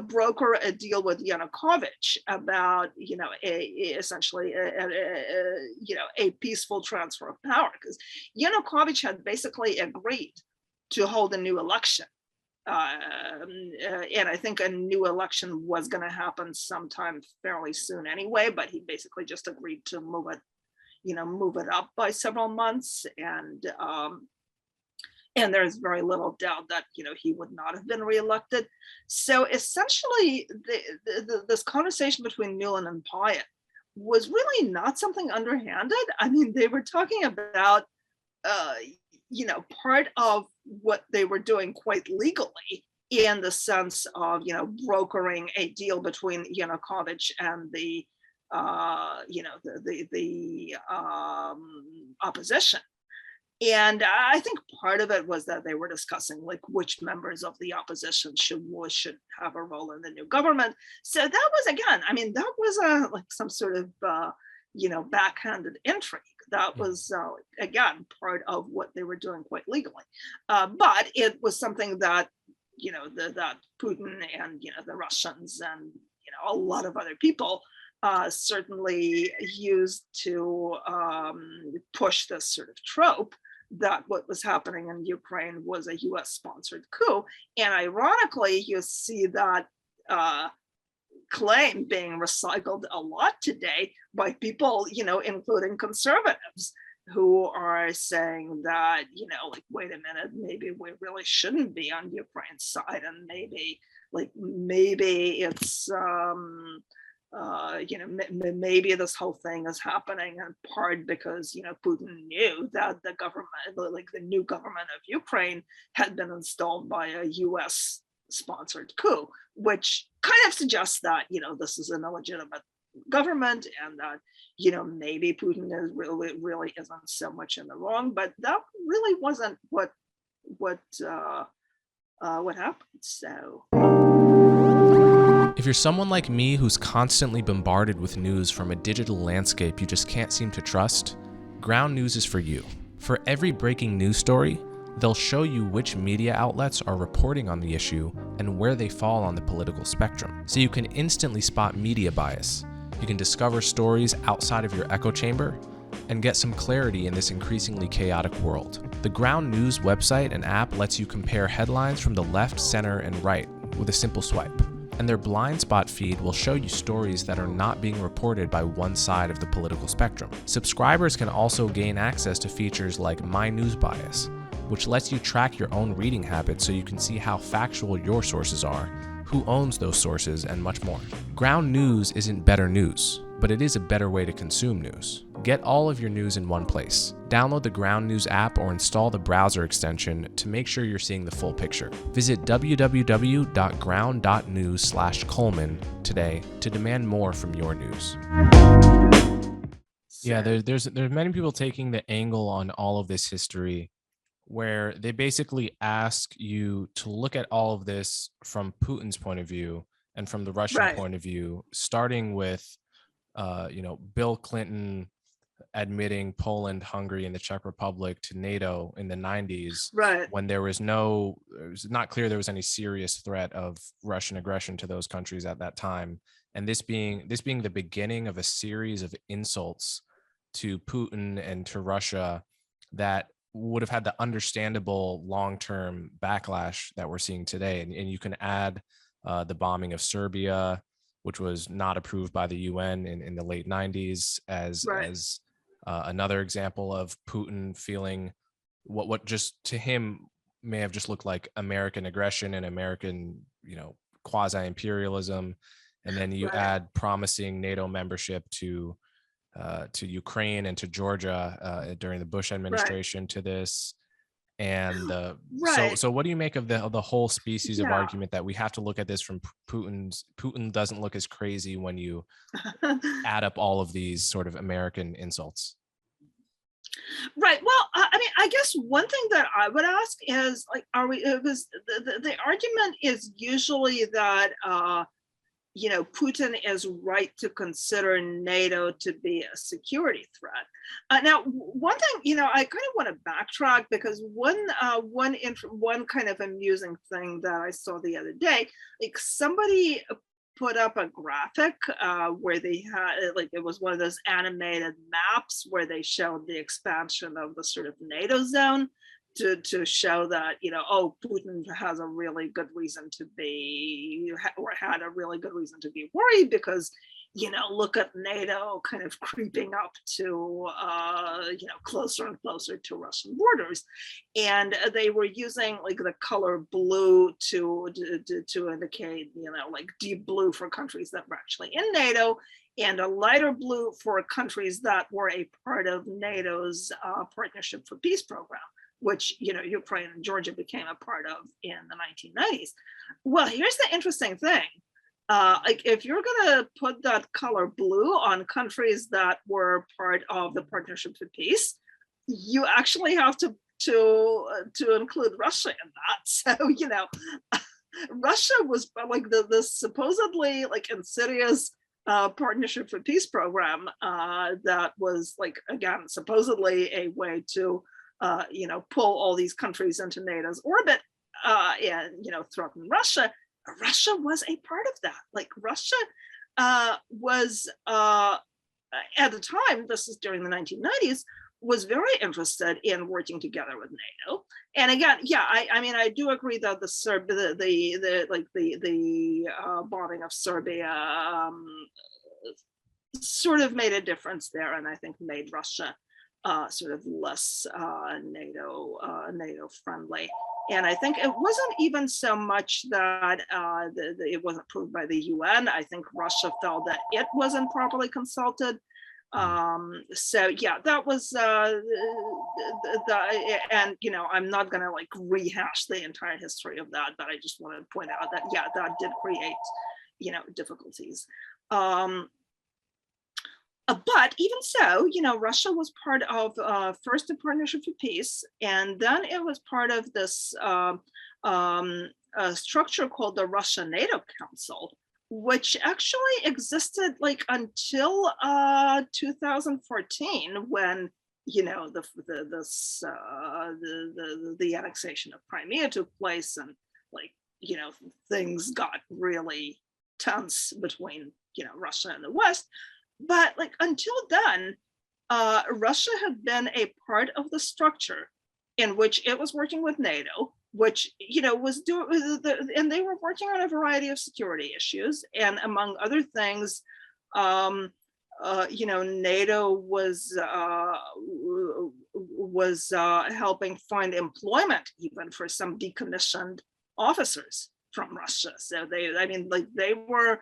broker a deal with Yanukovych about, essentially a peaceful transfer of power. Because Yanukovych had basically agreed to hold a new election. And I think a new election was going to happen sometime fairly soon anyway, but he basically just agreed to move it up by several months. And there's very little doubt that, he would not have been reelected. So essentially this conversation between Nuland and Pyatt was really not something underhanded. I mean, they were talking about, part of what they were doing quite legally in the sense of, brokering a deal between Yanukovych and the opposition. And I think part of it was that they were discussing which members of the opposition should have a role in the new government. So that was, again, I mean, that was some sort of backhanded intrigue. That was again part of what they were doing quite legally, but it was something that that Putin and the Russians and a lot of other people certainly used to push this sort of trope that what was happening in Ukraine was a US-sponsored coup. And ironically, you see that claim being recycled a lot today by people, including conservatives, who are saying that, wait a minute, maybe we really shouldn't be on Ukraine's side, and maybe it's maybe this whole thing is happening in part because Putin knew that the government, the new government of Ukraine, had been installed by a U.S. sponsored coup, which kind of suggests that this is an illegitimate government, and that maybe Putin is really isn't so much in the wrong. But that really wasn't what happened. So. If you're someone like me who's constantly bombarded with news from a digital landscape you just can't seem to trust, Ground News is for you. For every breaking news story, they'll show you which media outlets are reporting on the issue and where they fall on the political spectrum, so you can instantly spot media bias. You can discover stories outside of your echo chamber and get some clarity in this increasingly chaotic world. The Ground News website and app lets you compare headlines from the left, center, and right with a simple swipe. And their blind spot feed will show you stories that are not being reported by one side of the political spectrum. Subscribers can also gain access to features like My News Bias, which lets you track your own reading habits so you can see how factual your sources are, who owns those sources, and much more. Ground news isn't better news, but it is a better way to consume news. Get all of your news in one place. Download the Ground News app or install the browser extension to make sure you're seeing the full picture. Visit www.ground.news/Coleman today to demand more from your news. Yeah, there's many people taking the angle on all of this history where they basically ask you to look at all of this from Putin's point of view and from the Russian Right. point of view, starting with Bill Clinton admitting Poland, Hungary, and the Czech Republic to NATO in the 90s, Right. when it was not clear there was any serious threat of Russian aggression to those countries at that time. And this being the beginning of a series of insults to Putin and to Russia that would have had the understandable long-term backlash that we're seeing today. And you can add the bombing of Serbia, which was not approved by the UN in the late 90s, as another example of Putin feeling what just to him may have just looked like American aggression and American, quasi-imperialism. And then you add promising NATO membership to Ukraine and to Georgia during the Bush administration to this. And so what do you make of the whole species of argument that we have to look at this from Putin doesn't look as crazy when you add up all of these sort of American insults? Right. Well, I mean, I guess one thing that I would ask is like, because the argument is usually that Putin is right to consider NATO to be a security threat. Now, one thing, I kind of want to backtrack because one kind of amusing thing that I saw the other day, like somebody put up a graphic where they had, like, it was one of those animated maps where they showed the expansion of the sort of NATO zone to show that, Putin has a really good reason to be, or had a really good reason to be worried because, look at NATO kind of creeping up to, closer and closer to Russian borders. And they were using like the color blue to indicate, like deep blue for countries that were actually in NATO, and a lighter blue for countries that were a part of NATO's Partnership for Peace program, which Ukraine and Georgia became a part of in the 1990s. Well, here's the interesting thing. Like if you're gonna put that color blue on countries that were part of the Partnership for Peace, you actually have to include Russia in that. So, Russia was like the supposedly like insidious Partnership for Peace program that was like, again, supposedly a way to pull all these countries into NATO's orbit and, threaten Russia. Russia was a part of that. Like Russia was, at the time, this is during the 1990s, was very interested in working together with NATO. And again, I mean, I do agree that the bombing of Serbia sort of made a difference there, and I think made Russia sort of less NATO friendly. And I think it wasn't even so much that it wasn't approved by the UN. I think Russia felt that it wasn't properly consulted. So yeah, that was and I'm not gonna like rehash the entire history of that, but I just want to point out that that did create difficulties. But even so, Russia was part of first the Partnership for Peace, and then it was part of this structure called the Russia-NATO Council, which actually existed like until 2014, when the annexation of Crimea took place, and like things got really tense between Russia and the West. But like until then, Russia had been a part of the structure in which it was working with NATO, which was doing, and they were working on a variety of security issues, and among other things, NATO was helping find employment even for some decommissioned officers from Russia. So they were,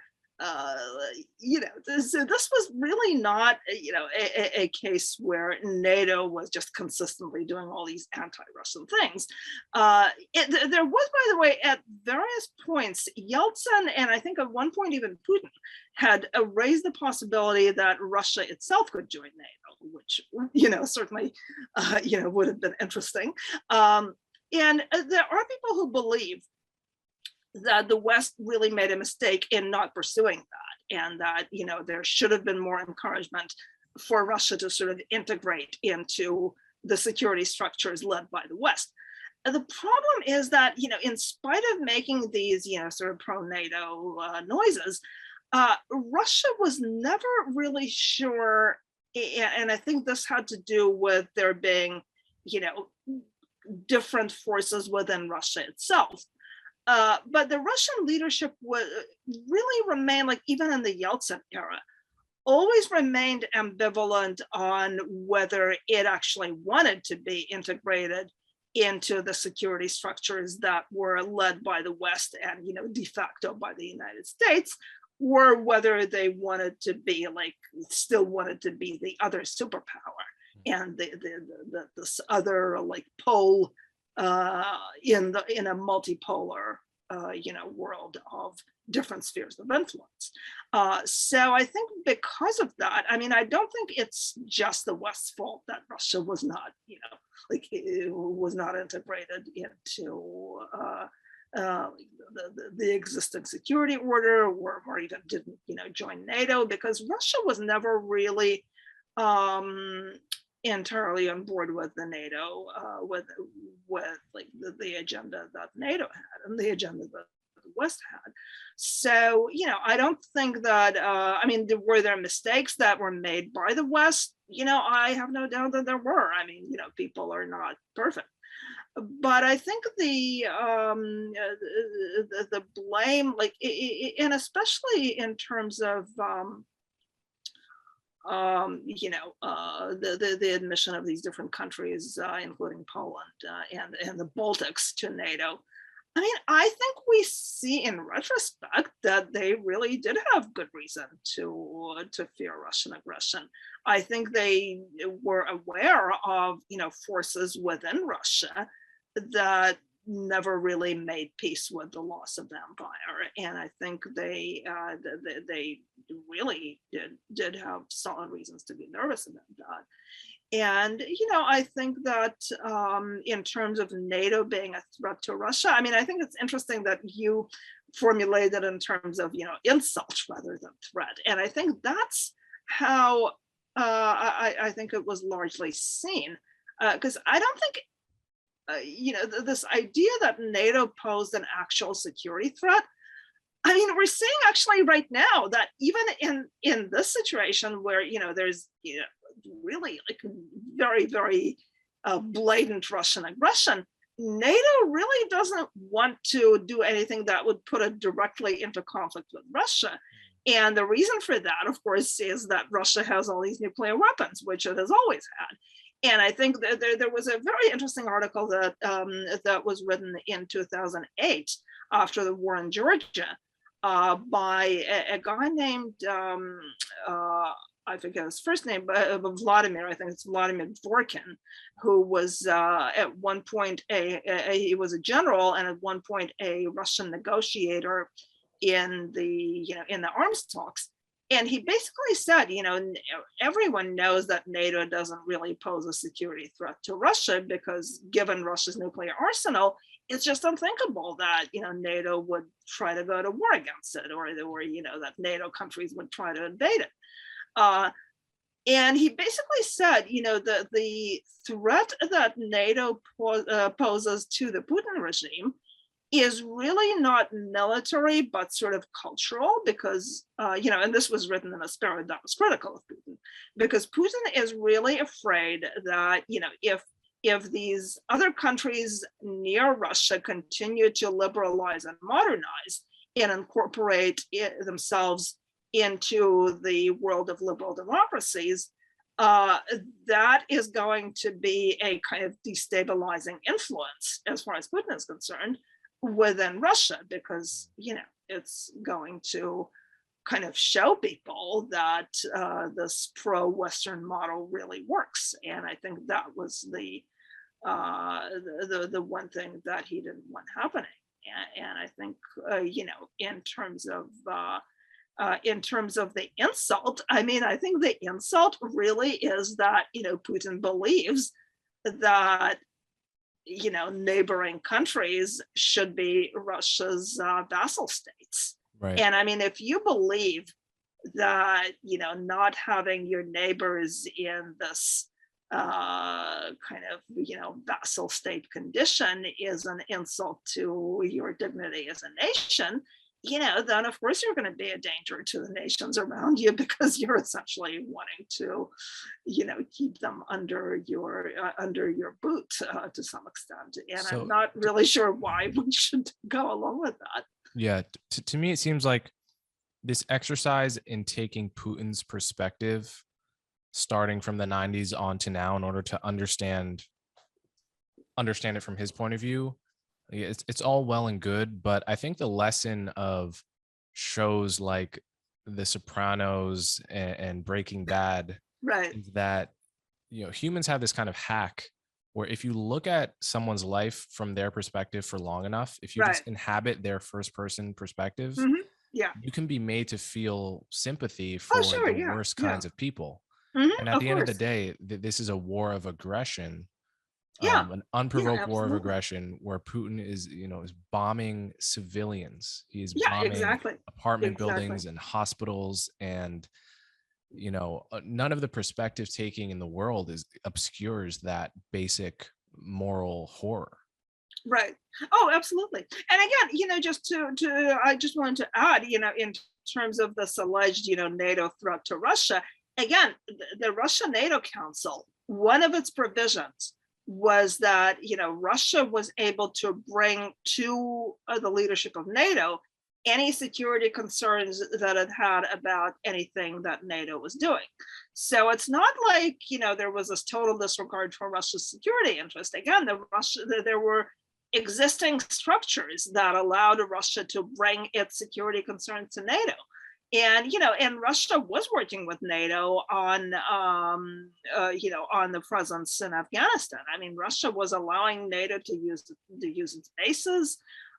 so this was really not, a case where NATO was just consistently doing all these anti-Russian things. There was, by the way, at various points, Yeltsin, and I think at one point even Putin, had raised the possibility that Russia itself could join NATO, which, certainly, would have been interesting. And there are people who believe that the West really made a mistake in not pursuing that, and that, there should have been more encouragement for Russia to sort of integrate into the security structures led by the West. The problem is that, in spite of making these, sort of pro-NATO noises, Russia was never really sure, and I think this had to do with there being, different forces within Russia itself. But the Russian leadership really remained, like even in the Yeltsin era, always remained ambivalent on whether it actually wanted to be integrated into the security structures that were led by the West and, de facto by the United States, or whether they wanted to be still wanted to be the other superpower and this other pole in a multipolar world of different spheres of influence. So I think because of that, I don't think it's just the West's fault that Russia was not, it was not integrated into the existing security order, or even didn't, join NATO, because Russia was never really entirely on board with the NATO, with the agenda that NATO had and the agenda that the West had. So, I don't think that, were there mistakes that were made by the West? I have no doubt that there were. People are not perfect. But I think the blame, and especially in terms of the admission of these different countries, including Poland and the Baltics, to NATO. I think we see in retrospect that they really did have good reason to fear Russian aggression. I think they were aware of, forces within Russia that never really made peace with the loss of the empire, and I think they really did have solid reasons to be nervous about that. And I think that in terms of NATO being a threat to Russia, I think it's interesting that you formulated in terms of insult rather than threat, and I think that's how I think it was largely seen, because I don't think this idea that NATO posed an actual security threat. We're seeing actually right now that even in this situation where there's really very, very blatant Russian aggression, NATO really doesn't want to do anything that would put it directly into conflict with Russia. And the reason for that, of course, is that Russia has all these nuclear weapons, which it has always had. And I think that there was a very interesting article that that was written in 2008 after the war in Georgia by a guy named, I forget his first name, but Vladimir, I think it's Vladimir Dvorkin, who was at one point he was a general and at one point a Russian negotiator in the arms talks. And he basically said, everyone knows that NATO doesn't really pose a security threat to Russia because given Russia's nuclear arsenal, it's just unthinkable that, NATO would try to go to war against it, or that NATO countries would try to invade it. And he basically said, the threat that NATO poses to the Putin regime is really not military, but sort of cultural, because, and this was written in a spirit that was critical of Putin, because Putin is really afraid that, if these other countries near Russia continue to liberalize and modernize and incorporate themselves into the world of liberal democracies, that is going to be a kind of destabilizing influence as far as Putin is concerned. within Russia, because, it's going to kind of show people that this pro-Western model really works. And I think that was the one thing that he didn't want happening. And I think, in terms of the insult, I think the insult really is that, Putin believes that, neighboring countries should be Russia's vassal states. Right. And if you believe that, not having your neighbors in this kind of, vassal state condition is an insult to your dignity as a nation, then of course you're going to be a danger to the nations around you, because you're essentially wanting to, keep them under your boot to some extent. And So, I'm not really sure why we should go along with that. Yeah, to me, it seems like this exercise in taking Putin's perspective, starting from the 90s on to now, in order to understand it from his point of view, it's all well and good, but I think the lesson of shows like The Sopranos and Breaking Bad Right. is that humans have this kind of hack where if you look at someone's life from their perspective for long enough, if you just inhabit their first person perspective, Yeah. you can be made to feel sympathy for the worst kinds of people. And at the end of the day, this is a war of aggression, an unprovoked war of aggression, where Putin is bombing civilians. He's bombing apartment buildings and hospitals, and none of the perspective taking in the world obscures that basic moral horror. Right. Oh, absolutely. And again, I just wanted to add, in terms of this alleged, NATO threat to Russia, again, the Russia-NATO Council, one of its provisions was that, Russia was able to bring to the leadership of NATO any security concerns that it had about anything that NATO was doing. So it's not like, there was this total disregard for Russia's security interest. Again, there were existing structures that allowed Russia to bring its security concerns to NATO. And Russia was working with NATO on the presence in Afghanistan. Russia was allowing NATO to use its bases,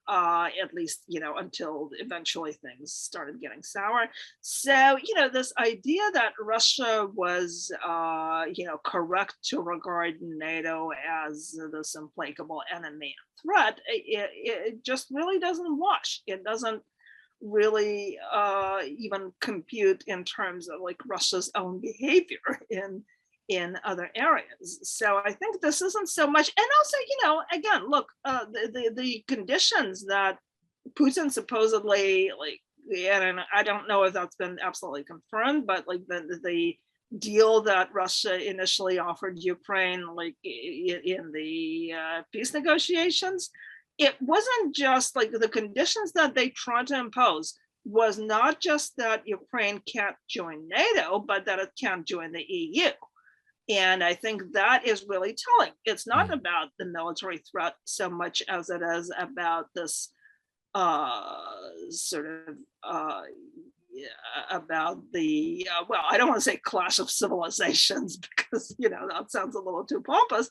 at least, until eventually things started getting sour. So, this idea that Russia was, correct to regard NATO as this implacable enemy and threat, it just really doesn't wash. It doesn't really even compute in terms of like Russia's own behavior in other areas. So I think this isn't so much, and also, again, look, the conditions that Putin supposedly and I don't know if that's been absolutely confirmed, but like the deal that Russia initially offered Ukraine, like in the peace negotiations, it wasn't just like the conditions that they tried to impose was not just that Ukraine can't join NATO, but that it can't join the EU. And I think that is really telling. It's not about the military threat so much as it is about this about the well, I don't want to say clash of civilizations, because that sounds a little too pompous,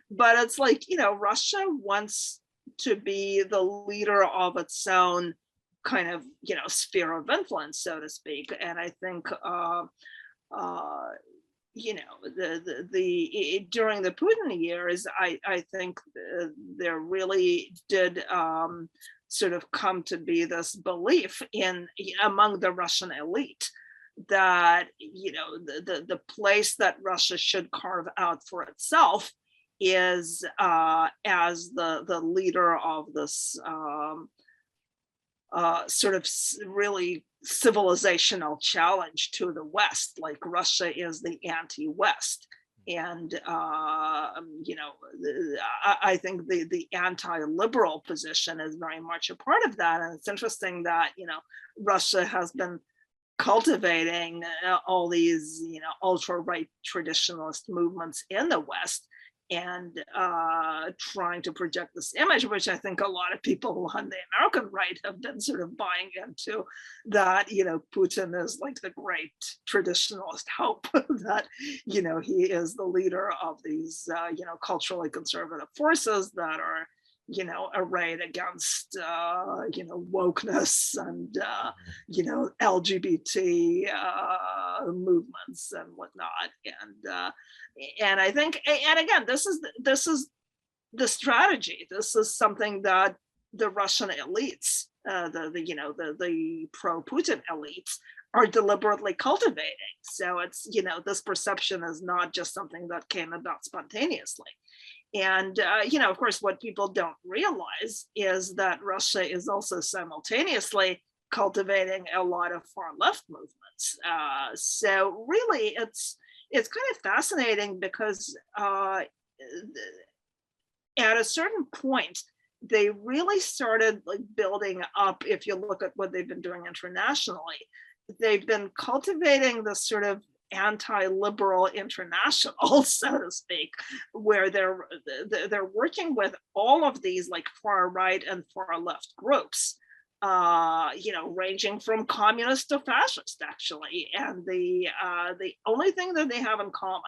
but it's like, Russia wants to be the leader of its own kind of sphere of influence, so to speak. And I think during the Putin years, I think there really did sort of come to be this belief among the Russian elite that the place that Russia should carve out for itself is as the leader of this sort of really civilizational challenge to the West. Like Russia is the anti-West. And I think the anti-liberal position is very much a part of that. And it's interesting that Russia has been cultivating all these ultra-right traditionalist movements in the West, and trying to project this image, which I think a lot of people on the American right have been sort of buying into, that, Putin is like the great traditionalist hope, that, he is the leader of these, culturally conservative forces that are, arrayed against, wokeness and, LGBT movements and whatnot. And I think, and again, this is the strategy. This is something that the Russian elites, the pro-Putin elites, are deliberately cultivating. So it's, this perception is not just something that came about spontaneously. And, of course, what people don't realize is that Russia is also simultaneously cultivating a lot of far left movements. So really, it's kind of fascinating because at a certain point, they really started like building up. If you look at what they've been doing internationally, they've been cultivating this sort of anti-liberal international, so to speak, where they're working with all of these like far right and far left groups, ranging from communist to fascist, actually. And the only thing that they have in common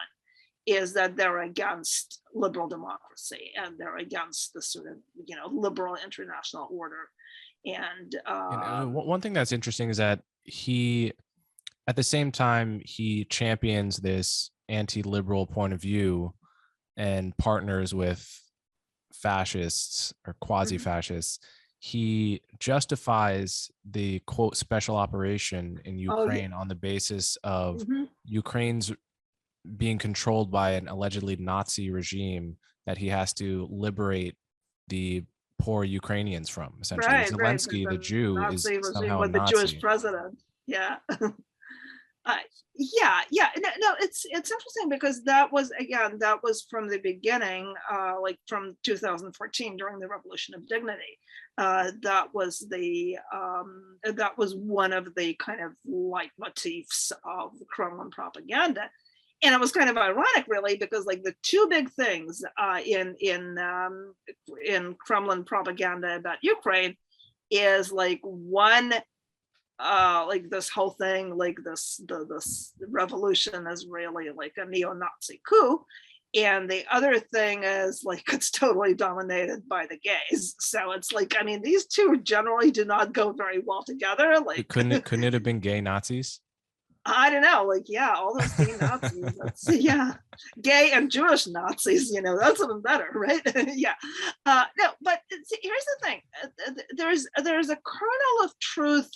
is that they're against liberal democracy and they're against the sort of, liberal international order. And one thing that's interesting is that at the same time, he champions this anti-liberal point of view and partners with fascists or quasi-fascists. He justifies the quote special operation in Ukraine on the basis of Ukraine's being controlled by an allegedly Nazi regime that he has to liberate the poor Ukrainians from. Essentially, Zelensky, the Jew, is somehow a Nazi. The Jewish president. Yeah. No, it's interesting because that was from the beginning, like from 2014 during the Revolution of Dignity. That was one of the kind of leitmotifs of the Kremlin propaganda. And it was kind of ironic, really, because like the two big things in Kremlin propaganda about Ukraine is like one, like this whole thing, like this revolution is really like a neo-Nazi coup, and the other thing is like it's totally dominated by the gays. So it's like, I mean, these two generally do not go very well together. Like, couldn't it have been gay Nazis? I don't know, like, yeah, all those gay Nazis, gay and Jewish Nazis, that's even better, right? Yeah. No, but here's the thing. There's a kernel of truth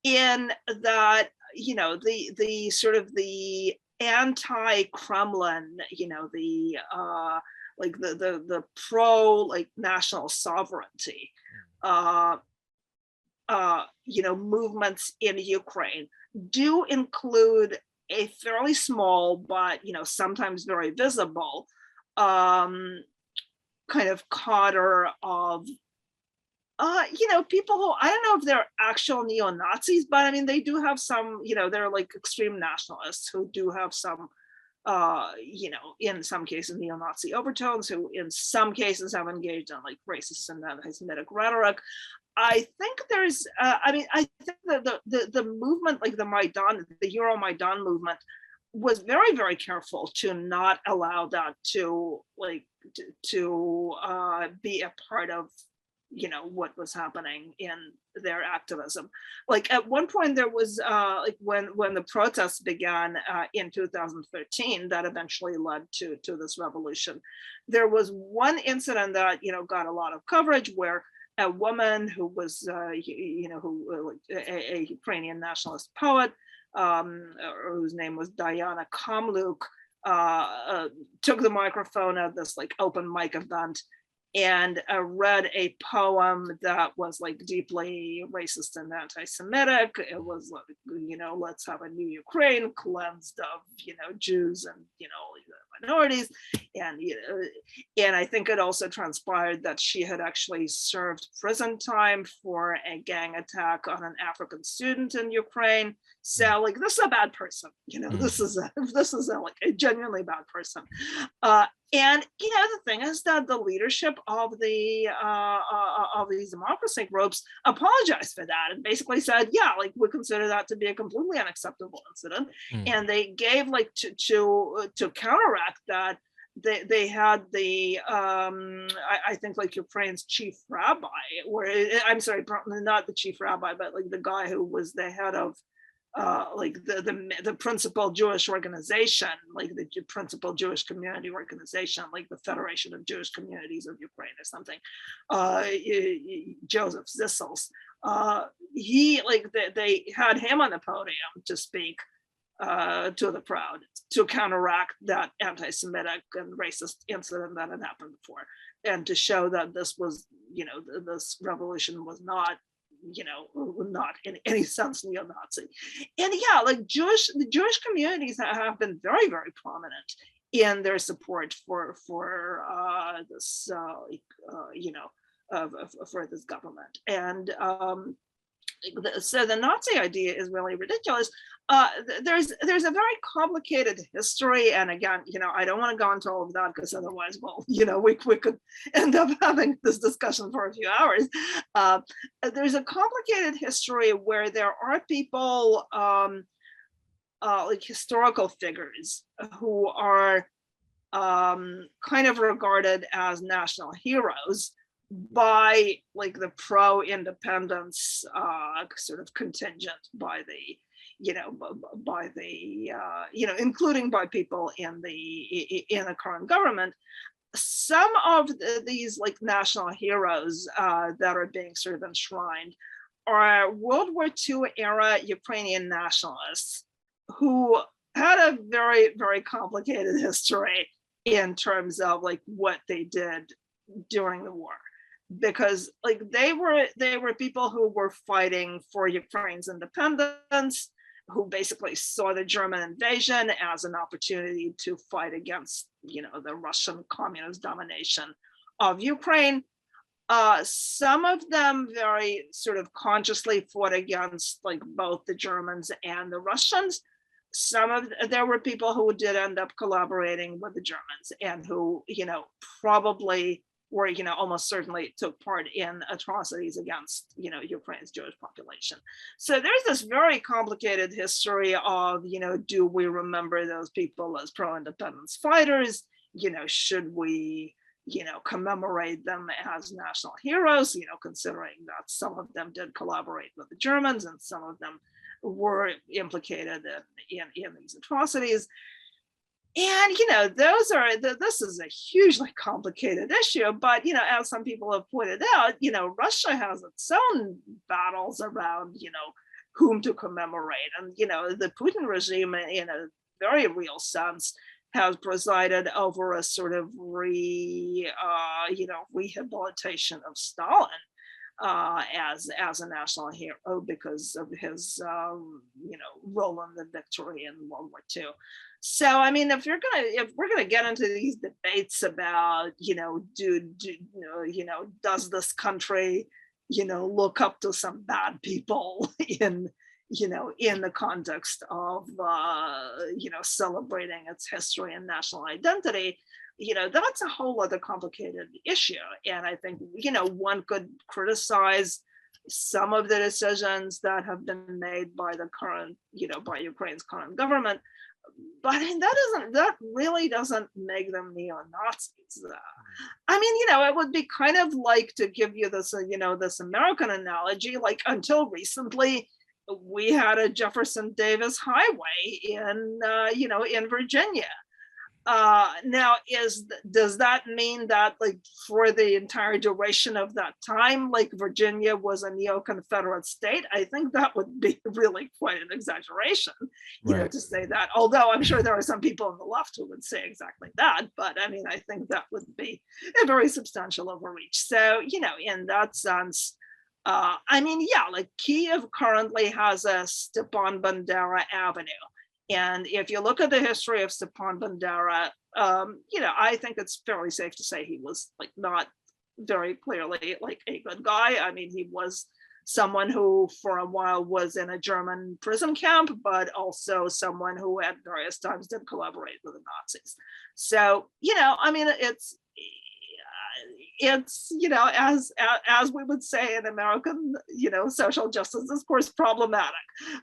in that, the sort of the anti-Kremlin, the pro like national sovereignty, movements in Ukraine do include a fairly small, but sometimes very visible, kind of cadre of people who, I don't know if they're actual neo-Nazis, but I mean, they do have some, they're like extreme nationalists who do have some, in some cases neo-Nazi overtones, who in some cases have engaged in like racist and anti-Semitic rhetoric. I think there's, I think the movement, like the Euromaidan movement, was very, very careful to not allow that to be a part of, what was happening in their activism. Like at one point there was like when the protests began in 2013 that eventually led to this revolution, there was one incident that got a lot of coverage where a woman who was a Ukrainian nationalist poet, whose name was Diana Kamluk, took the microphone at this like open mic event and read a poem that was like deeply racist and anti-Semitic. It was like, let's have a new Ukraine cleansed of, Jews and, minorities. And I think it also transpired that she had actually served prison time for a gang attack on an African student in Ukraine. So like, this is a bad person, this is like a genuinely bad person. And the thing is that the leadership of these democracy groups apologized for that and basically said, yeah, like, we consider that to be a completely unacceptable incident. And they gave, like, to counteract that, they had the I think, like, Ukraine's chief rabbi, or I'm sorry, not the chief rabbi, but like the guy who was the head of like the principal Jewish organization, like the principal Jewish community organization, like the Federation of Jewish Communities of Ukraine or something, Joseph Zissels. He, like, they had him on the podium to speak to the crowd to counteract that anti-Semitic and racist incident that had happened before, and to show that this was, this revolution was not, not in any sense neo-Nazi. And yeah, like, the Jewish communities have been very, very prominent in their support for this, for this government. And so the Nazi idea is really ridiculous. There's a very complicated history, and again, I don't want to go into all of that, because otherwise, well, we could end up having this discussion for a few hours. There's a complicated history where there are people, like historical figures, who are kind of regarded as national heroes by, like, the pro-independence sort of contingent, by the including by people in the current government. Some of these, like, national heroes that are being sort of enshrined are World War II era Ukrainian nationalists who had a very, very complicated history in terms of, like, what they did during the war. Because, like, they were people who were fighting for Ukraine's independence, who basically saw the German invasion as an opportunity to fight against, the Russian communist domination of Ukraine. Some of them very sort of consciously fought against, like, both the Germans and the Russians. There were people who did end up collaborating with the Germans, and who, probably were, almost certainly took part in atrocities against, Ukraine's Jewish population. So there's this very complicated history of, do we remember those people as pro-independence fighters? Should we, commemorate them as national heroes, considering that some of them did collaborate with the Germans and some of them were implicated in these atrocities. And, this is a hugely complicated issue, but, as some people have pointed out, Russia has its own battles around, whom to commemorate. And, the Putin regime, in a very real sense, has presided over a sort of rehabilitation of Stalin as a national hero, because of his, role in the victory in World War II. So, I mean, if we're gonna get into these debates about, does this country, look up to some bad people in the context of, celebrating its history and national identity, that's a whole other complicated issue. And I think, one could criticize some of the decisions that have been made by the current, by Ukraine's current government, but I mean, that really doesn't make them neo-Nazis. I mean, it would be kind of like, to give you this, this American analogy, like, until recently, we had a Jefferson Davis highway in, in Virginia. Now, does that mean that, like, for the entire duration of that time, like, Virginia was a neo-Confederate state? I think that would be really quite an exaggeration, to say that. Although I'm sure there are some people on the left who would say exactly that, but I mean, I think that would be a very substantial overreach. So, in that sense, I mean, yeah, like, Kiev currently has a Stepan Bandera Avenue. And if you look at the history of Stepan Bandera, I think it's fairly safe to say he was, like, not very clearly, like, a good guy. I mean, he was someone who for a while was in a German prison camp, but also someone who at various times did collaborate with the Nazis. So, I mean, it's as we would say in American, social justice discourse, problematic.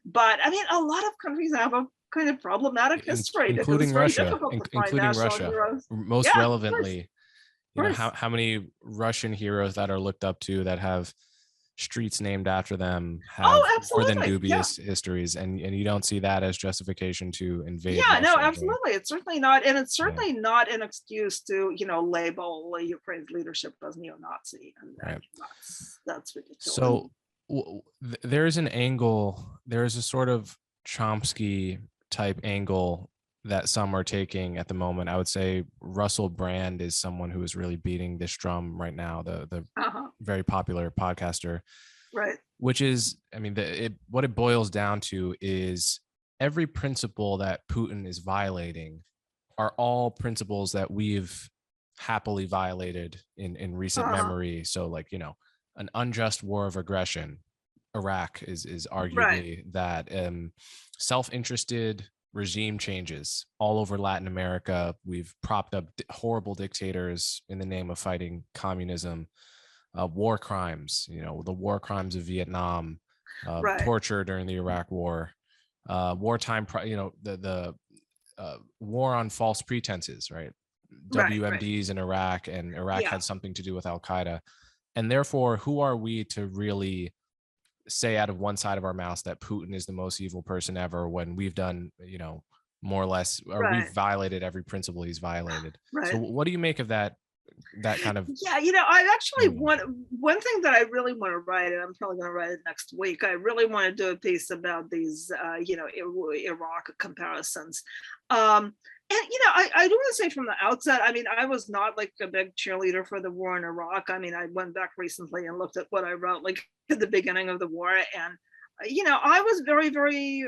But I mean, a lot of countries have a kind of problematic history, including Russia, including Russia. Heroes. Most relevantly, how many Russian heroes that are looked up to that have streets named after them have more than dubious histories, and you don't see that as justification to invade Russia. No, absolutely. It's certainly not, and it's certainly not an excuse to label Ukraine's leadership as neo-Nazi, and that's ridiculous. So there is an angle, there is a sort of Chomsky type angle that some are taking at the moment. I would say Russell Brand is someone who is really beating this drum right now, the very popular podcaster. Right. Which is, I mean, what it boils down to is every principle that Putin is violating are all principles that we've happily violated in recent memory. So like, an unjust war of aggression, Iraq is arguably that. Self-interested regime changes all over Latin America. We've propped up horrible dictators in the name of fighting communism. War crimes, the war crimes of Vietnam, torture during the Iraq War, wartime, the war on false pretenses, right? WMDs in Iraq, and Iraq had something to do with Al Qaeda. And therefore, who are we to really say out of one side of our mouths that Putin is the most evil person ever when we've done, more or less, or we've violated every principle he's violated. So what do you make of that kind of? I actually one thing that I really want to write, and I'm probably going to write it next week. I really want to do a piece about these, Iraq comparisons. And, I do want to say from the outset, I mean, I was not like a big cheerleader for the war in Iraq. I mean, I went back recently and looked at what I wrote like at the beginning of the war. And, I was very, very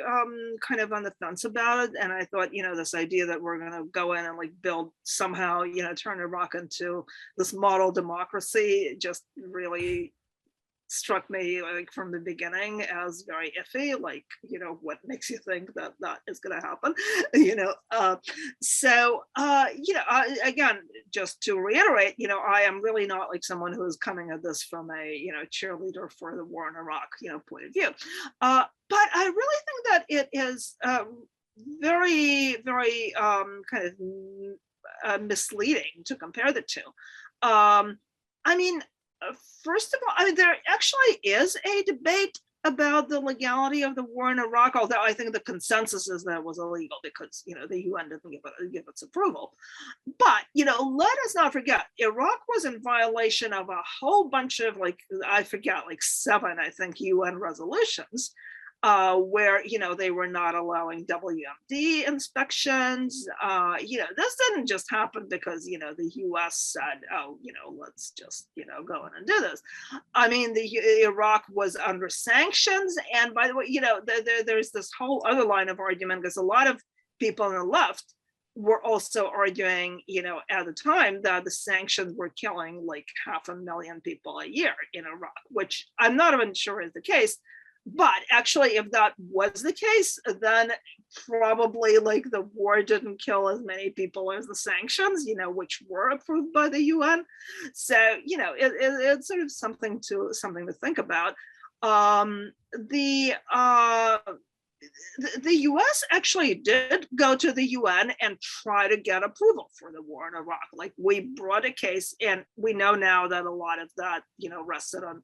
kind of on the fence about it. And I thought, this idea that we're going to go in and like build somehow, turn Iraq into this model democracy just really struck me like from the beginning as very iffy, like, what makes you think that that is going to happen, again, just to reiterate, I am really not like someone who is coming at this from a, cheerleader for the war in Iraq, point of view. But I really think that it is very, very kind of misleading to compare the two. I mean, first of all, I mean, there actually is a debate about the legality of the war in Iraq, although I think the consensus is that it was illegal because, the UN didn't give its approval. But, let us not forget, Iraq was in violation of a whole bunch of, like, I forget, like 7, I think, UN resolutions, where, they were not allowing WMD inspections. This didn't just happen because, the US said, oh, let's just, go in and do this. I mean, Iraq was under sanctions. And by the way, there's this whole other line of argument because a lot of people on the left were also arguing, at the time that the sanctions were killing like 500,000 people a year in Iraq, which I'm not even sure is the case. But actually, if that was the case, then probably like the war didn't kill as many people as the sanctions, which were approved by the UN. So, it's sort of something to think about. The US actually did go to the UN and try to get approval for the war in Iraq. Like, we brought a case, and we know now that a lot of that, rested on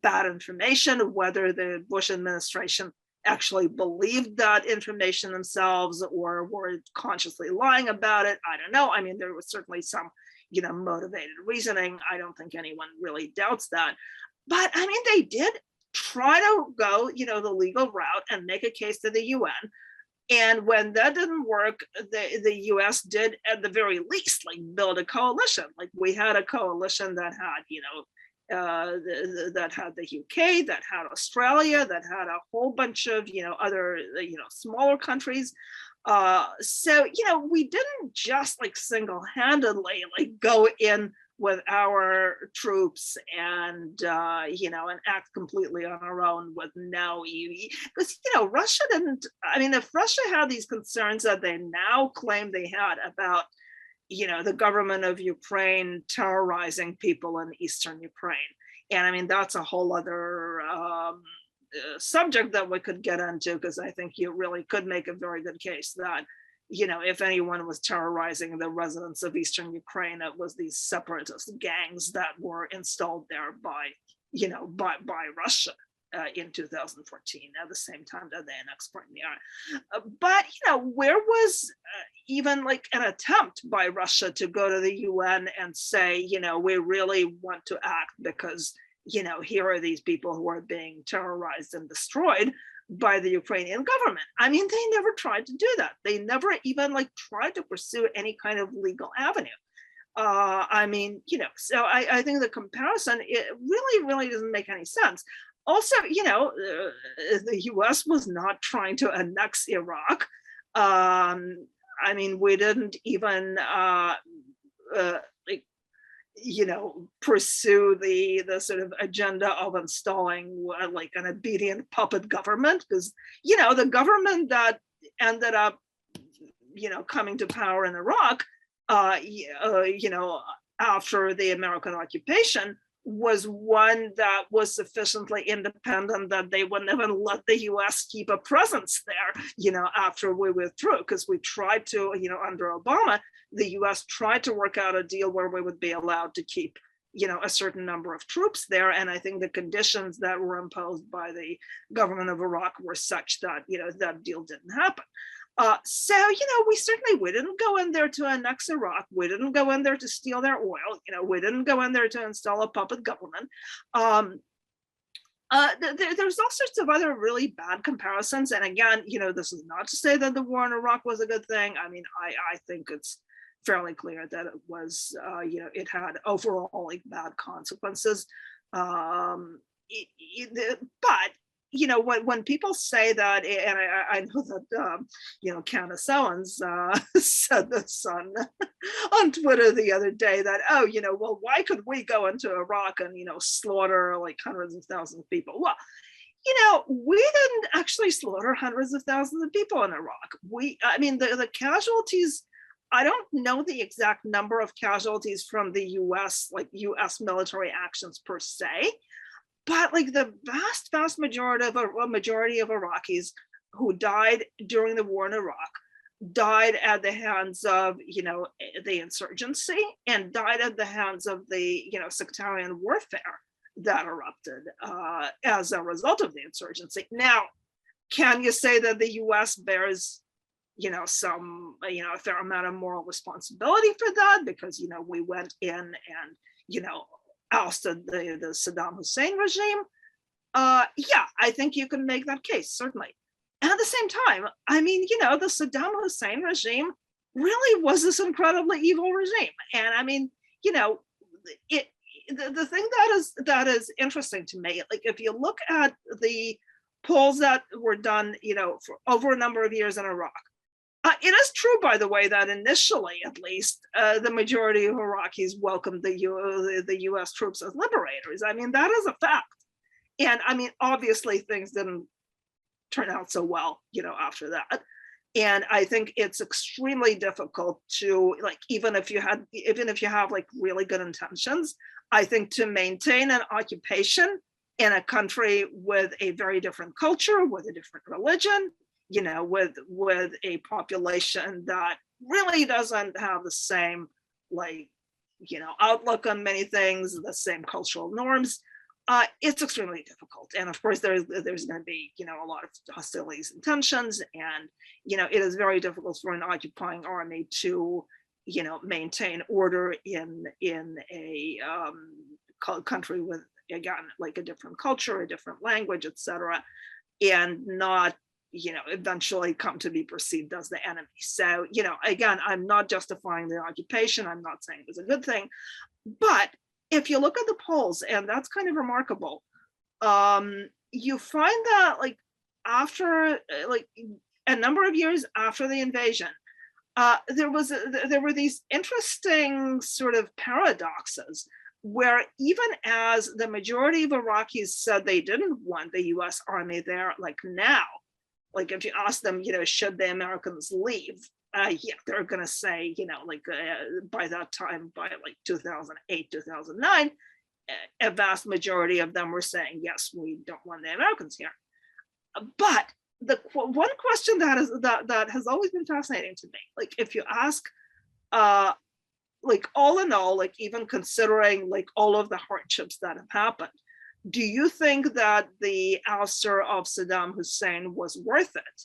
bad information, whether the Bush administration actually believed that information themselves or were consciously lying about it. I don't know. I mean, there was certainly some, motivated reasoning. I don't think anyone really doubts that. But I mean, they did try to go, the legal route and make a case to the UN. And when that didn't work, the US did, at the very least, like build a coalition. Like, we had a coalition that had, that had the UK, that had Australia, that had a whole bunch of, other, smaller countries. So, we didn't just like single-handedly like go in with our troops and and act completely on our own with no because Russia didn't. I mean, if Russia had these concerns that they now claim they had about the government of Ukraine terrorizing people in eastern Ukraine, and I mean that's a whole other subject that we could get into, because I think you really could make a very good case that if anyone was terrorizing the residents of eastern Ukraine, it was these separatist gangs that were installed there by Russia in 2014 at the same time that they annexed Crimea. But where was even like an attempt by Russia to go to the UN and say, we really want to act because here are these people who are being terrorized and destroyed by the Ukrainian government. I mean, they never tried to do that. They never even tried to pursue any kind of legal avenue. I mean, so I think the comparison, it really doesn't make any sense. Also, the US was not trying to annex Iraq. I mean, we didn't even pursue the sort of agenda of installing an obedient puppet government, because the government that ended up coming to power in Iraq after the American occupation was one that was sufficiently independent that they wouldn't even let the US keep a presence there after we withdrew, because we tried to under Obama, the US tried to work out a deal where we would be allowed to keep a certain number of troops there, and I think the conditions that were imposed by the government of Iraq were such that that deal didn't happen. So we didn't go in there to annex Iraq. We didn't go in there to steal their oil. We didn't go in there to install a puppet government. There's all sorts of other really bad comparisons. And again, this is not to say that the war in Iraq was a good thing. I mean, I think it's fairly clear that it was, it had overall bad consequences. But when people say that, and I know that Cato said this on Twitter the other day, that well, why could we go into Iraq and slaughter hundreds of thousands of people? Well, we didn't actually slaughter hundreds of thousands of people in Iraq. The casualties, I don't know the exact number of casualties from the US, US military actions per se, but the vast majority of Iraqis who died during the war in Iraq died at the hands of the insurgency, and died at the hands of the sectarian warfare that erupted as a result of the insurgency. Now, can you say that the US bears some a fair amount of moral responsibility for that, because we went in and ousted the Saddam Hussein regime? Yeah, I think you can make that case, certainly. And at the same time, I mean, the Saddam Hussein regime really was this incredibly evil regime. And I mean, the thing that is interesting to me, if you look at the polls that were done, for over a number of years in Iraq, it is true, by the way, that initially, at least, the majority of Iraqis welcomed the U.S. troops as liberators. I mean, that is a fact. And I mean, obviously, things didn't turn out so well, after that. And I think it's extremely difficult to, even if you have really good intentions, I think to maintain an occupation in a country with a very different culture, with a different religion, with a population that really doesn't have the same outlook on many things, the same cultural norms, it's extremely difficult. And of course there's going to be a lot of hostilities and tensions, and it is very difficult for an occupying army to maintain order in a country with, again, a different culture, a different language, etc., and not eventually come to be perceived as the enemy. So, again, I'm not justifying the occupation. I'm not saying it was a good thing. But if you look at the polls, and that's kind of remarkable, you find that after a number of years after the invasion, there were these interesting sort of paradoxes where even as the majority of Iraqis said they didn't want the US army there, like now, like if you ask them, should the Americans leave? Yeah, they're going to say, by that time, by like 2008, 2009, a vast majority of them were saying, yes, we don't want the Americans here. But the one question that has always been fascinating to me, like if you ask, like all in all, like even considering like all of the hardships that have happened, do you think that the ouster of Saddam Hussein was worth it?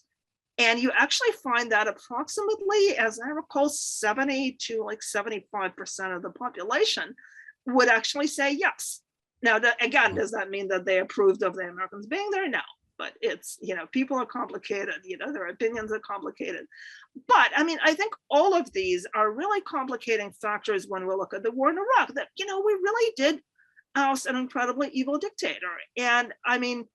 And you actually find that approximately, as I recall, 70 to like 75% of the population would actually say yes. Now, again, does that mean that they approved of the Americans being there? No, but it's, people are complicated, their opinions are complicated. But I mean, I think all of these are really complicating factors when we look at the war in Iraq, that, we really did oust an incredibly evil dictator. And I mean,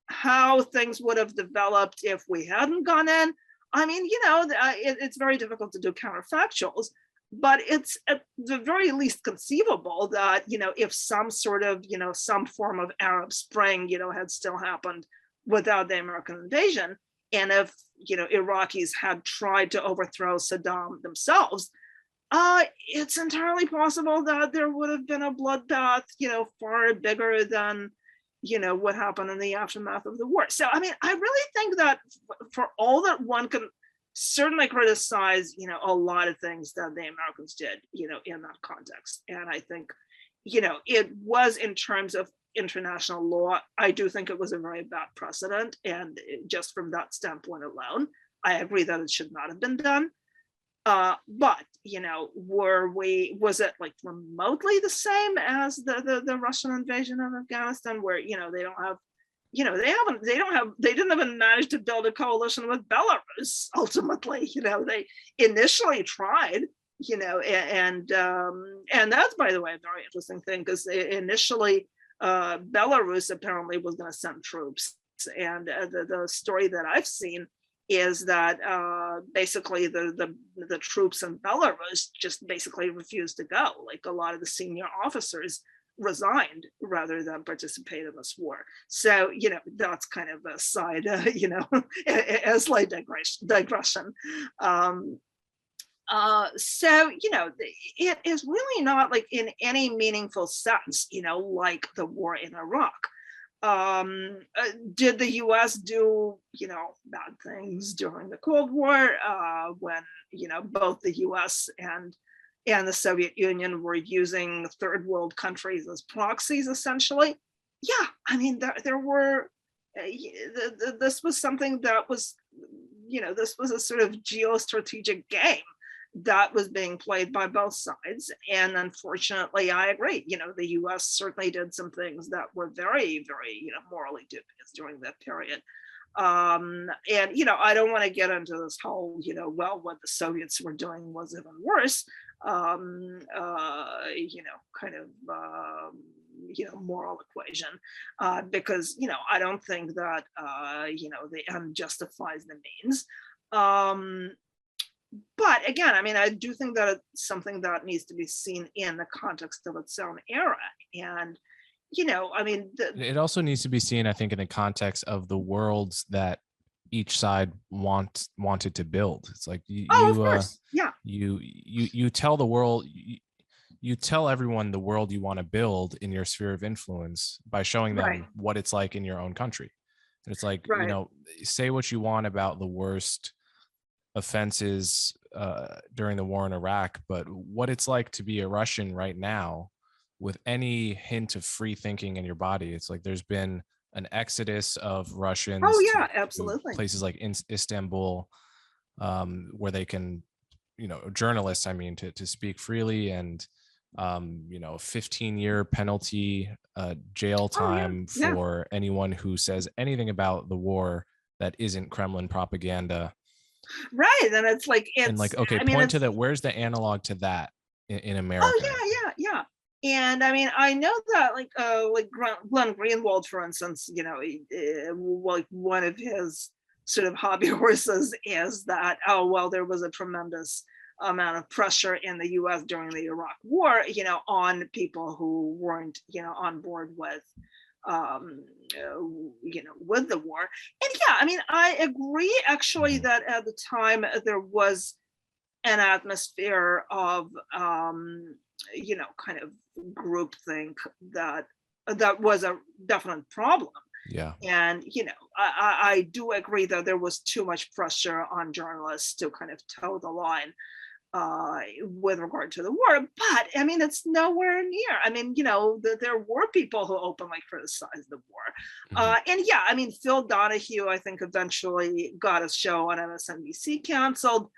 how things would have developed if we hadn't gone in. I mean, it's very difficult to do counterfactuals, but it's at the very least conceivable that, if some sort of, some form of Arab Spring, had still happened without the American invasion, and if, Iraqis had tried to overthrow Saddam themselves, it's entirely possible that there would have been a bloodbath, far bigger than, what happened in the aftermath of the war. So, I mean, I really think that for all that one can certainly criticize, a lot of things that the Americans did, in that context. And I think, it was, in terms of international law, I do think it was a very bad precedent. And just from that standpoint alone, I agree that it should not have been done. But, was it like remotely the same as the Russian invasion of Afghanistan, where, they don't have, they didn't even manage to build a coalition with Belarus. Ultimately, they initially tried, and that's, by the way, a very interesting thing, because initially Belarus apparently was going to send troops. And the story that I've seen is that basically the troops in Belarus just basically refused to go. Like a lot of the senior officers resigned rather than participate in this war. So, that's kind of a side, a slight digression. So, it is really not like in any meaningful sense, like the war in Iraq. Did the US do, bad things during the Cold War, when, both the US and the Soviet Union were using third world countries as proxies, essentially? Yeah, I mean, there were, this was something that was, this was a sort of geostrategic game that was being played by both sides. And unfortunately, I agree, the US certainly did some things that were very, very, morally dubious during that period. And, I don't want to get into this whole, well, what the Soviets were doing was even worse, kind of, moral equation, because, I don't think that, the end justifies the means. But again, I mean, I do think that it's something that needs to be seen in the context of its own era. And, I mean, it also needs to be seen, I think, in the context of the worlds that each side wanted to build. It's like of course. Yeah. You tell the world, you tell everyone the world you want to build in your sphere of influence by showing them what it's like in your own country. And it's like, say what you want about the worst offenses during the war in Iraq, but what it's like to be a Russian right now with any hint of free thinking in your body. It's like there's been an exodus of Russians absolutely, to places like Istanbul, where they can, journalists, I mean, to speak freely, and 15-year penalty, jail time for anyone who says anything about the war that isn't Kremlin propaganda. Right. And it's like, okay, point to that. Where's the analog to that in America? Oh, yeah. And I mean, I know that like Glenn Greenwald, for instance, like one of his sort of hobby horses is that, oh, well, there was a tremendous amount of pressure in the US during the Iraq War, on people who weren't, on board with, with the war. And yeah, I mean, I agree actually that at the time there was an atmosphere of, kind of groupthink that was a definite problem. Yeah. And, I do agree that there was too much pressure on journalists to kind of toe the line with regard to the war. But I mean, it's nowhere near. I mean, there were people who openly criticized the war. And yeah, I mean, Phil Donahue, I think, eventually got his show on MSNBC canceled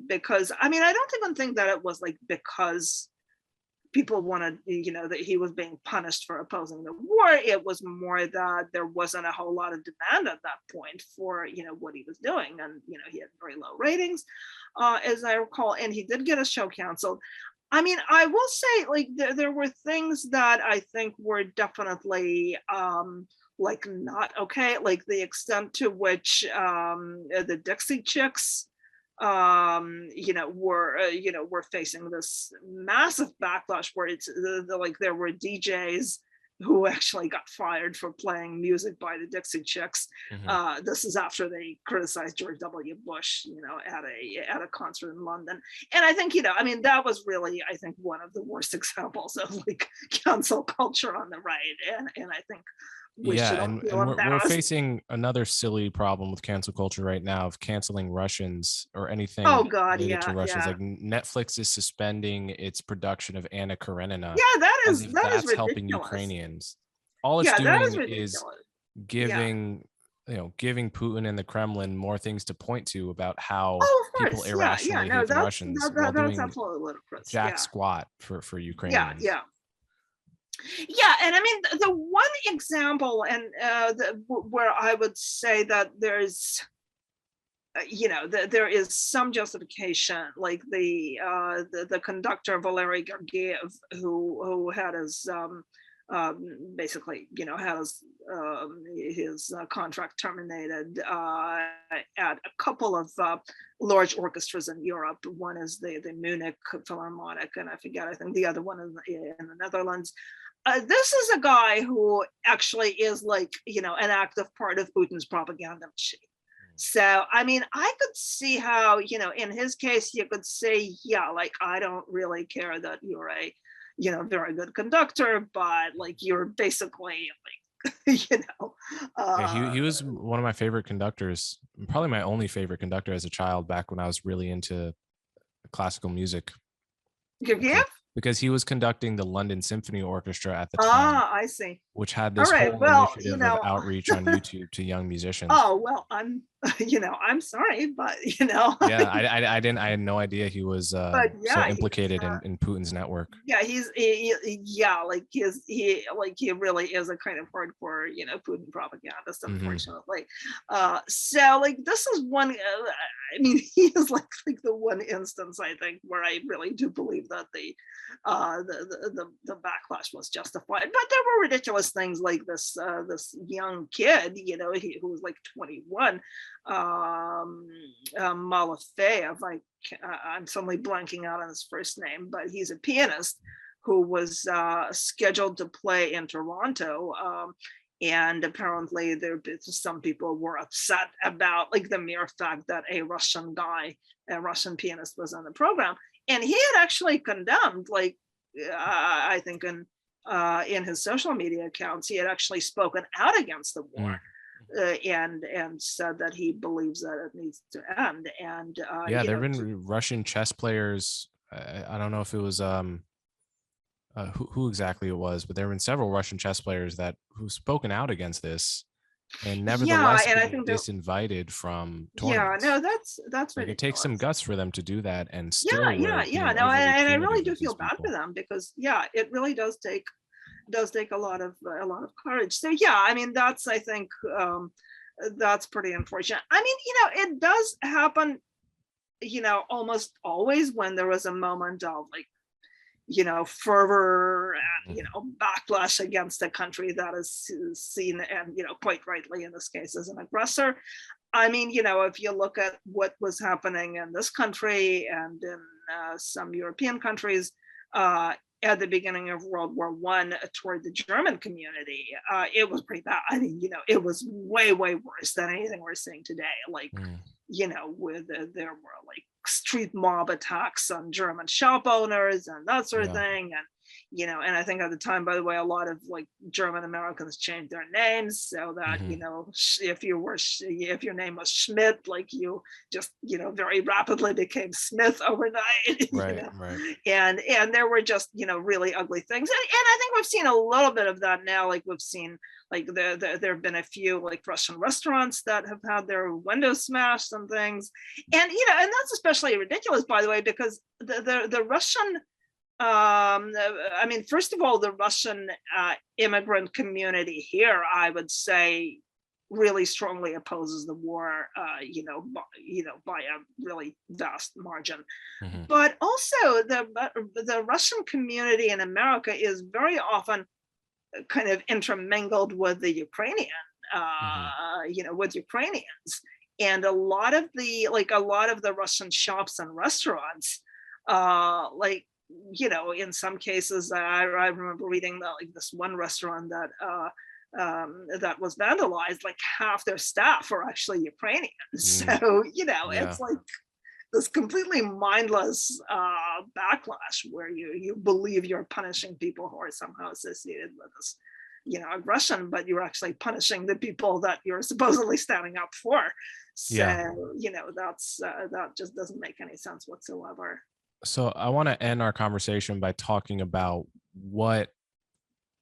because, I mean, I don't even think that it was like because people wanted, that he was being punished for opposing the war. It was more that there wasn't a whole lot of demand at that point for, what he was doing. And, he had very low ratings, as I recall, and he did get a show canceled. I mean, I will say, like, there were things that I think were definitely, like, not okay, like the extent to which the Dixie Chicks were facing this massive backlash where it's like there were DJs who actually got fired for playing music by the Dixie Chicks. This is after they criticized George W. Bush, at a concert in London. And I think, I mean, that was really, I think, one of the worst examples of like cancel culture on the right. And I think we're facing another silly problem with cancel culture right now of canceling Russians or anything related to Russians. Like Netflix is suspending its production of Anna Karenina. Yeah, that's ridiculous. Helping Ukrainians. All it's doing is giving Putin and the Kremlin more things to point to about how people irrationally hate the Russians while doing absolutely ludicrous. Jack squat for Ukrainians. Yeah, and I mean, the one example, and where I would say that there's, there is some justification, like the conductor Valery Gergiev, who had his basically, had his contract terminated at a couple of large orchestras in Europe. One is the Munich Philharmonic, and I think the other one is in the Netherlands. This is a guy who actually is like, an active part of Putin's propaganda machine. So, I mean, I could see how, in his case, you could say, yeah, like, I don't really care that you're a, very good conductor, but like, you're basically like, he was one of my favorite conductors, probably my only favorite conductor as a child back when I was really into classical music. Yeah. Because he was conducting the London Symphony Orchestra at the time. I see. Which had this whole initiative of outreach on YouTube to young musicians. Oh, well, I'm sorry, but Yeah, I had no idea he was so implicated in Putin's network. Yeah, he really is a kind of hardcore, Putin propagandist, unfortunately. So like this is one. I mean, he is like the one instance I think where I really do believe that the backlash was justified. But there were ridiculous things like this young kid, who was like 21. Malafeyev, I'm suddenly blanking out on his first name, but he's a pianist who was scheduled to play in Toronto, and apparently some people were upset about like the mere fact that a Russian pianist was on the program, and he had actually condemned, like I think in his social media accounts, he had actually spoken out against the war. And said that he believes that it needs to end. And there have been Russian chess players. I don't know if it was who exactly it was, but there have been several Russian chess players who've spoken out against this, and nevertheless and I think disinvited from tournaments. Yeah, no, that's like it takes some guts for them to do that, and still no, and I really do feel bad for them, because it really does take a lot of courage. So I mean, that's, I think, that's pretty unfortunate. I mean, it does happen, almost always when there was a moment of like, fervor and backlash against a country that is seen, and quite rightly in this case, as an aggressor. I mean, if you look at what was happening in this country and in some European countries at the beginning of World War I toward the German community, it was pretty bad. I mean, it was way, way worse than anything we're seeing today. Like, with there were like street mob attacks on German shop owners and that sort of thing. And I think at the time, by the way, a lot of like German Americans changed their names so that, if your name was Schmidt, like you just, very rapidly became Smith overnight. Right. And there were just, really ugly things. And I think we've seen a little bit of that now. Like we've seen, like there have been a few like Russian restaurants that have had their windows smashed and things. And, and that's especially ridiculous, by the way, because the Russian, I mean, first of all, the Russian immigrant community here, I would say, really strongly opposes the war, by a really vast margin. But also, the Russian community in America is very often kind of intermingled with the Ukrainian, with Ukrainians, and a lot of the Russian shops and restaurants, in some cases, I remember reading that like this one restaurant that was vandalized, like half their staff are actually Ukrainians. So, it's like this completely mindless backlash where you believe you're punishing people who are somehow associated with this, aggression, but you're actually punishing the people that you're supposedly standing up for. So, that just doesn't make any sense whatsoever. So I want to end our conversation by talking about what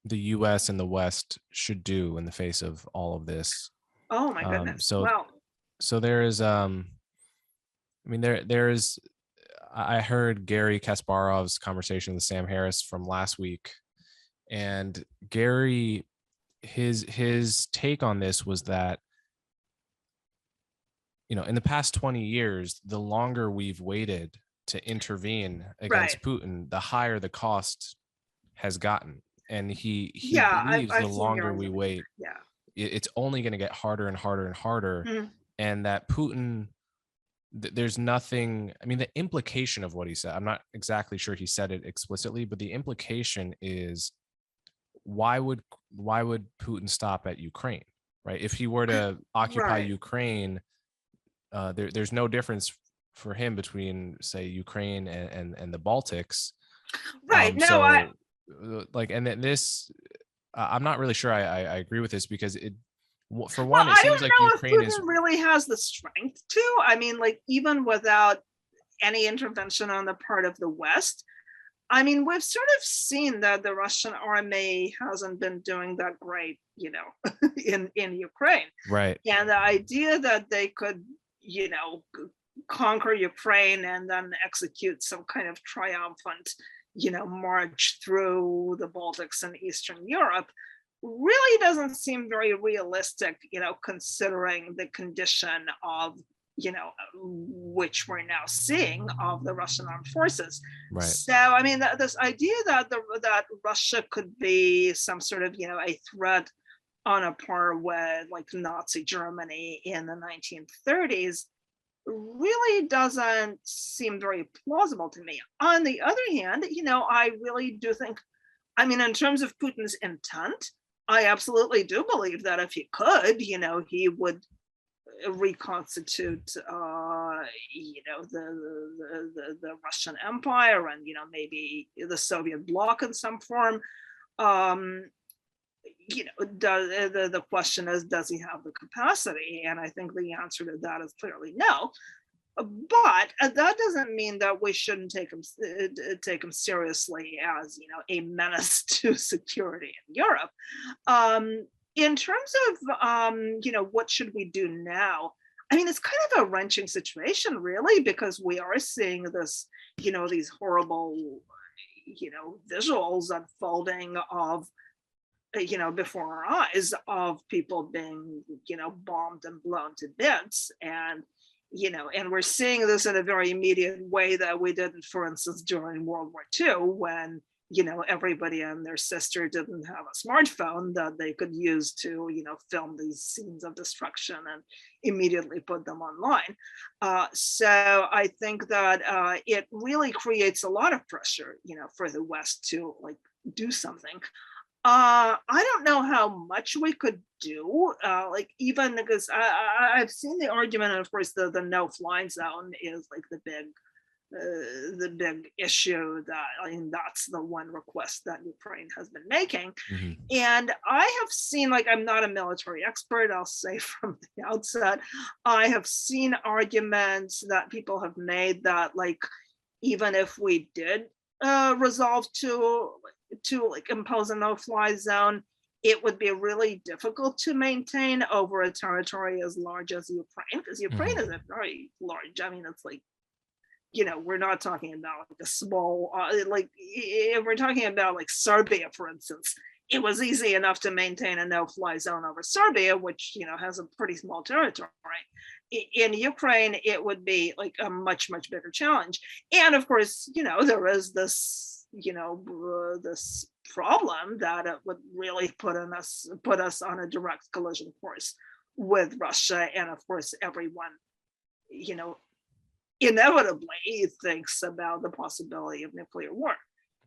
the U.S. and the West should do in the face of all of this. Oh my goodness! So there is, there is. I heard Gary Kasparov's conversation with Sam Harris from last week, and Gary, his take on this was that, in the past 20 years, the longer we've waited to intervene against Putin, the higher the cost has gotten. And he believes the longer we wait, it's only going to get harder and harder and harder. And that Putin, there's nothing, the implication of what he said, I'm not exactly sure he said it explicitly, but the implication is, why would Putin stop at Ukraine, right? If he were to occupy Ukraine, there's no difference for him between, say, Ukraine and the Baltics. Right. I'm not really sure I agree with this, because it seems like Ukraine really has the strength to. I mean, like, even without any intervention on the part of the West, I mean, we've sort of seen that the Russian army hasn't been doing that great, in Ukraine. Right. And the idea that they could, conquer Ukraine and then execute some kind of triumphant, march through the Baltics and Eastern Europe really doesn't seem very realistic, considering the condition of, which we're now seeing, of the Russian armed forces. Right. So, I mean, this idea that Russia could be some sort of, a threat on a par with like Nazi Germany in the 1930s really doesn't seem very plausible to me. On the other hand, I really do think, in terms of Putin's intent, I absolutely do believe that if he could, he would reconstitute, the Russian Empire and, maybe the Soviet bloc in some form. The question is, does he have the capacity? And I think the answer to that is clearly no. But that doesn't mean that we shouldn't take him seriously as, a menace to security in Europe. In terms of, what should we do now? It's kind of a wrenching situation, really, because we are seeing this, these horrible, visuals unfolding of, before our eyes, of people being, bombed and blown to bits. And, and we're seeing this in a very immediate way that we didn't, for instance, during World War II, when, everybody and their sister didn't have a smartphone that they could use to, film these scenes of destruction and immediately put them online. So I think that it really creates a lot of pressure, for the West to like do something. I don't know how much we could do, even because I've seen the argument, and of course the no-fly zone is like the big issue that, that's the one request that Ukraine has been making. Mm-hmm. And I have seen, I'm not a military expert, I'll say from the outset, I have seen arguments that people have made that even if we did resolve to impose a no-fly zone, it would be really difficult to maintain over a territory as large as Ukraine, because Ukraine is a very large, it's we're not talking about a small, if we're talking about Serbia, for instance, it was easy enough to maintain a no-fly zone over Serbia, which, has a pretty small territory. In Ukraine, it would be a much, much bigger challenge. And of course, there is this, this problem that it would really put us on a direct collision course with Russia. And of course, everyone, inevitably thinks about the possibility of nuclear war.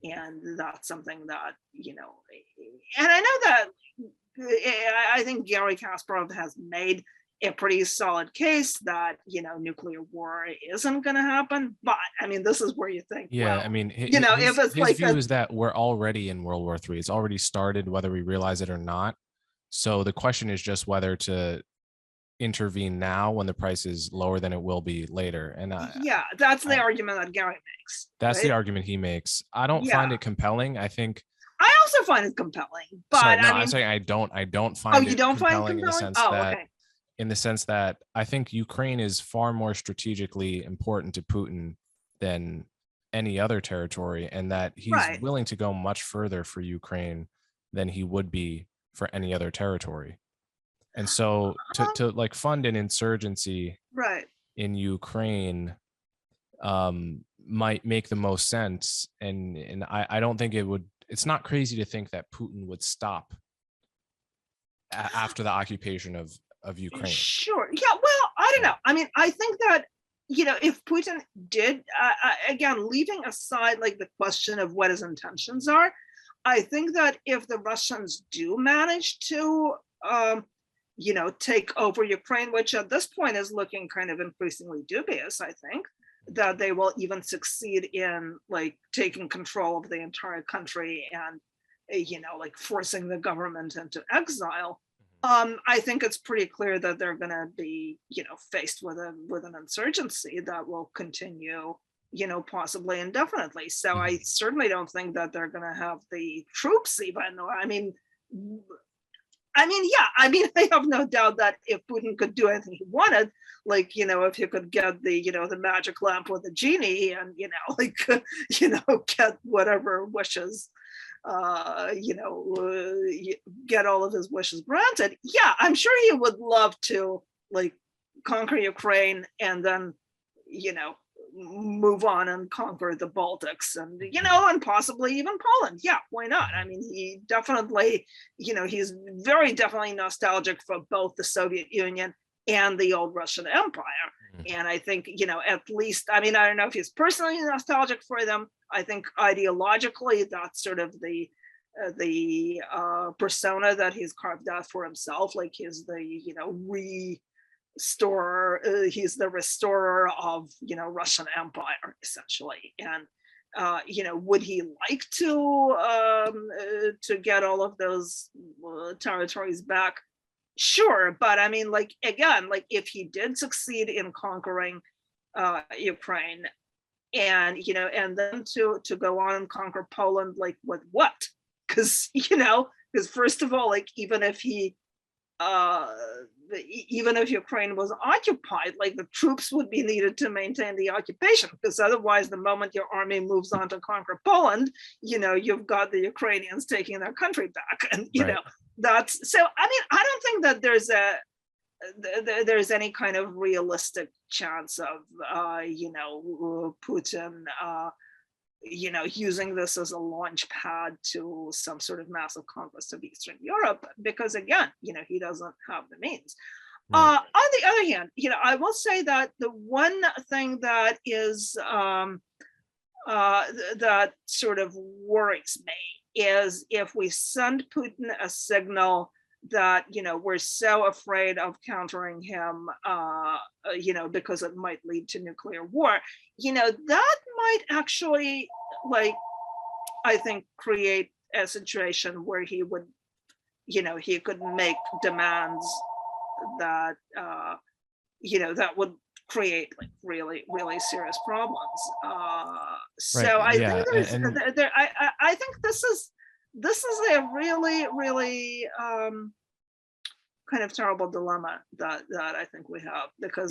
And that's something that, and I know that I think Garry Kasparov has made a pretty solid case that, nuclear war isn't going to happen. But I mean, this is where you think, if it's his view is that we're already in World War III. It's already started, whether we realize it or not. So the question is just whether to intervene now when the price is lower than it will be later. And that's the argument that Garry makes. That's the argument he makes. I don't find it compelling. I think I also find it compelling, but I'm saying I don't find it compelling in the sense that okay. In the sense that I think Ukraine is far more strategically important to Putin than any other territory, and that he's willing to go much further for Ukraine than he would be for any other territory. And so to fund an insurgency in Ukraine might make the most sense. And I don't think it's not crazy to think that Putin would stop after the occupation of Ukraine. Sure. Yeah. Well, I don't know. I mean, I think that, if Putin did, again, leaving aside the question of what his intentions are, I think that if the Russians do manage to, take over Ukraine, which at this point is looking kind of increasingly dubious, I think, that they will even succeed in taking control of the entire country and, forcing the government into exile. I think it's pretty clear that they're going to be, faced with an insurgency that will continue, possibly indefinitely. So I certainly don't think that they're going to have the troops even. I have no doubt that if Putin could do anything he wanted, if he could get the magic lamp with the genie and, get whatever wishes, get all of his wishes granted. Yeah, I'm sure he would love to conquer Ukraine and then, move on and conquer the Baltics and, and possibly even Poland. Yeah, why not? I mean, he definitely, he's very definitely nostalgic for both the Soviet Union and the old Russian Empire. And I think, at least, I don't know if he's personally nostalgic for them. I think ideologically, that's sort of the persona that he's carved out for himself. He's the he's the restorer of Russian Empire essentially. And would he like to get all of those territories back? Sure, but again, if he did succeed in conquering Ukraine, and and then to go on and conquer Poland, with what? Because first of all, even if Ukraine was occupied, the troops would be needed to maintain the occupation, because otherwise the moment your army moves on to conquer Poland, you've got the Ukrainians taking their country back. And that's so I don't think that there's any kind of realistic chance of Putin using this as a launch pad to some sort of massive conquest of Eastern Europe, because again, he doesn't have the means. Right. On the other hand, I will say that the one thing that is that sort of worries me is if we send Putin a signal that we're so afraid of countering him, because it might lead to nuclear war. That might actually, I think, create a situation where he would, he could make demands that that would create really really serious problems. So I think there's I think this is a really really kind of terrible dilemma that I think we have, because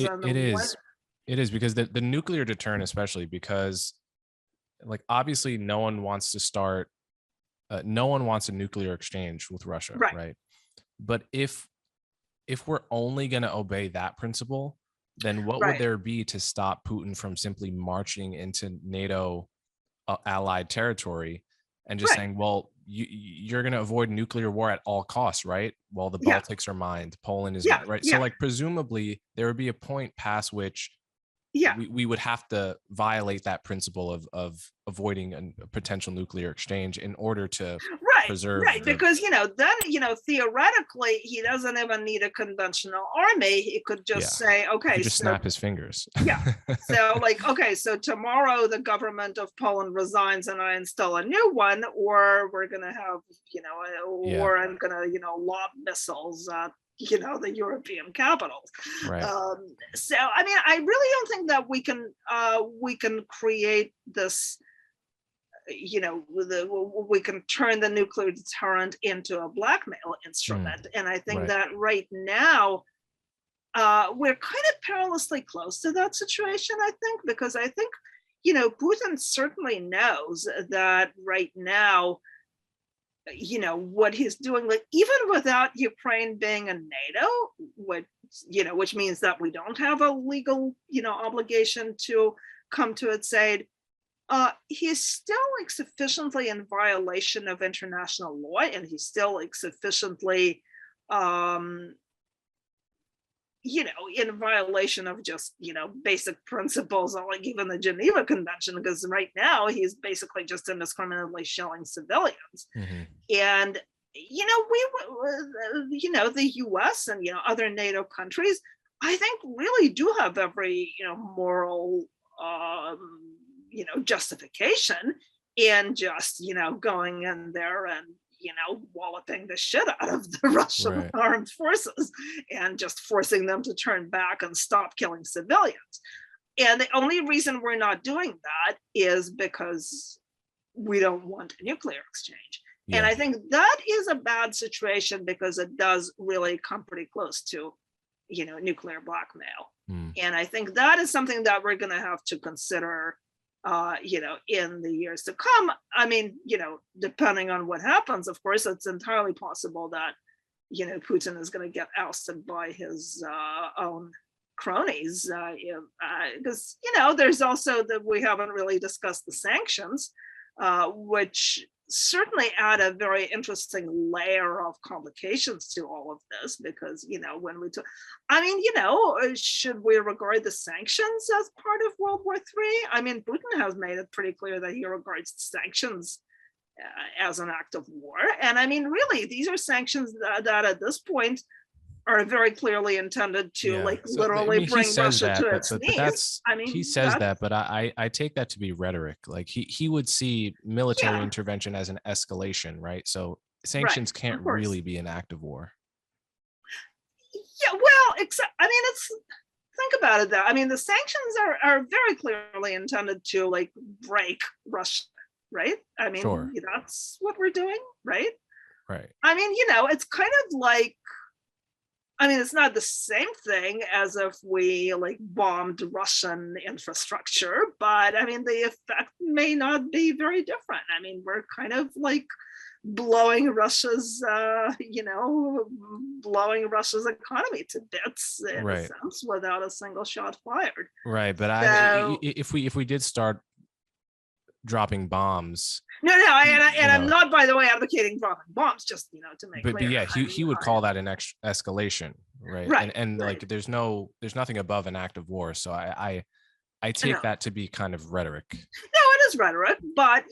it is because the nuclear deterrent, especially because obviously no one wants a nuclear exchange with Russia, right? But if we're only going to obey that principle, then what would there be to stop Putin from simply marching into NATO allied territory and just saying, well, you're going to avoid nuclear war at all costs, right? Well, the Baltics are mined, Poland is mine, right? So presumably there would be a point past which we would have to violate that principle of avoiding a potential nuclear exchange in order to preserve because then theoretically he doesn't even need a conventional army. He could just say, okay, just snap his fingers. So so tomorrow the government of Poland resigns and I install a new one, or we're gonna have or I'm gonna lob missiles at the European capitals. So I mean, I really don't think that we can create this, we can turn the nuclear deterrent into a blackmail instrument. And I think that right now we're kind of perilously close to that situation, I think, because I think Putin certainly knows that right now what he's doing, even without Ukraine being in NATO, which means that we don't have a legal obligation to come to its aid, he's still sufficiently in violation of international law, and he's still sufficiently in violation of just basic principles, like even the Geneva Convention, because right now he's basically just indiscriminately shelling civilians. And the US and other NATO countries, I think, really do have every moral justification in just going in there and walloping the shit out of the Russian armed forces and just forcing them to turn back and stop killing civilians. And the only reason we're not doing that is because we don't want a nuclear exchange. And I think that is a bad situation, because it does really come pretty close to nuclear blackmail. And I think that is something that we're going to have to consider in the years to come. I mean, depending on what happens, of course, it's entirely possible that, Putin is going to get ousted by his own cronies, because, there's also that we haven't really discussed the sanctions, which certainly add a very interesting layer of complications to all of this, because when we talk, I mean, should we regard the sanctions as part of World War III? I mean, Putin has made it pretty clear that he regards sanctions as an act of war, and I mean, really, these are sanctions that at this point are very clearly intended to literally bring Russia to its knees. I mean, he says that, but I take that to be rhetoric. Like he would see military intervention as an escalation, right? So sanctions can't really be an act of war. Yeah, well, except I mean, think about it though. I mean, the sanctions are very clearly intended to break Russia, right? I mean, that's what we're doing, right? Right. I mean, it's kind of like, I mean, it's not the same thing as if we bombed Russian infrastructure, but I mean, the effect may not be very different. I mean, we're kind of blowing Russia's, blowing Russia's economy to bits in a sense without a single shot fired. Right, but if we did start dropping bombs. No, I'm not, by the way, advocating dropping bombs, just, to make but clear. yeah, he would call that an escalation, right? Right. And right. like there's nothing above an act of war. So I take that to be kind of rhetoric. No, it is rhetoric, but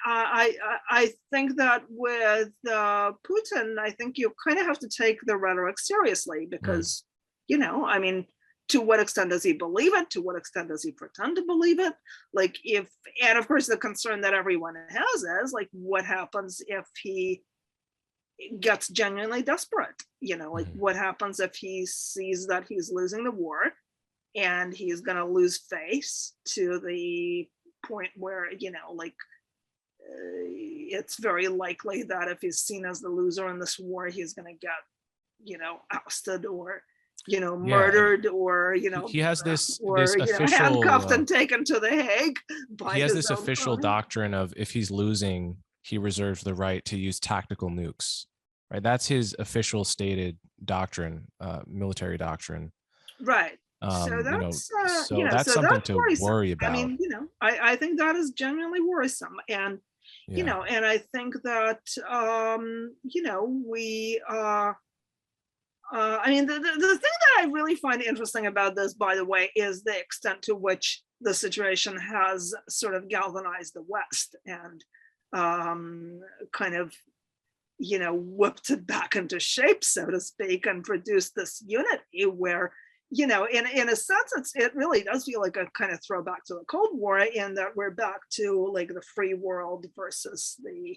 I think that with Putin, I think you kind of have to take the rhetoric seriously because, I mean, to what extent does he believe it? To what extent does he pretend to believe it? Like and of course the concern that everyone has is like, what happens if he gets genuinely desperate? Like what happens if he sees that he's losing the war and he's going to lose face to the point where, it's very likely that if he's seen as the loser in this war, he's going to get, ousted or, murdered or, he has this official, handcuffed and taken to the Hague. He has this official doctrine of if he's losing, he reserves the right to use tactical nukes, right? That's his official stated doctrine, military doctrine. Right. So that's, that's something to worry about. I mean, I think that is genuinely worrisome. And, and I think that, we, I mean, the thing that I really find interesting about this, by the way, is the extent to which the situation has sort of galvanized the West and kind of, whipped it back into shape, so to speak, and produced this unity where, in a sense, it really does feel like a kind of throwback to the Cold War in that we're back to like the free world versus the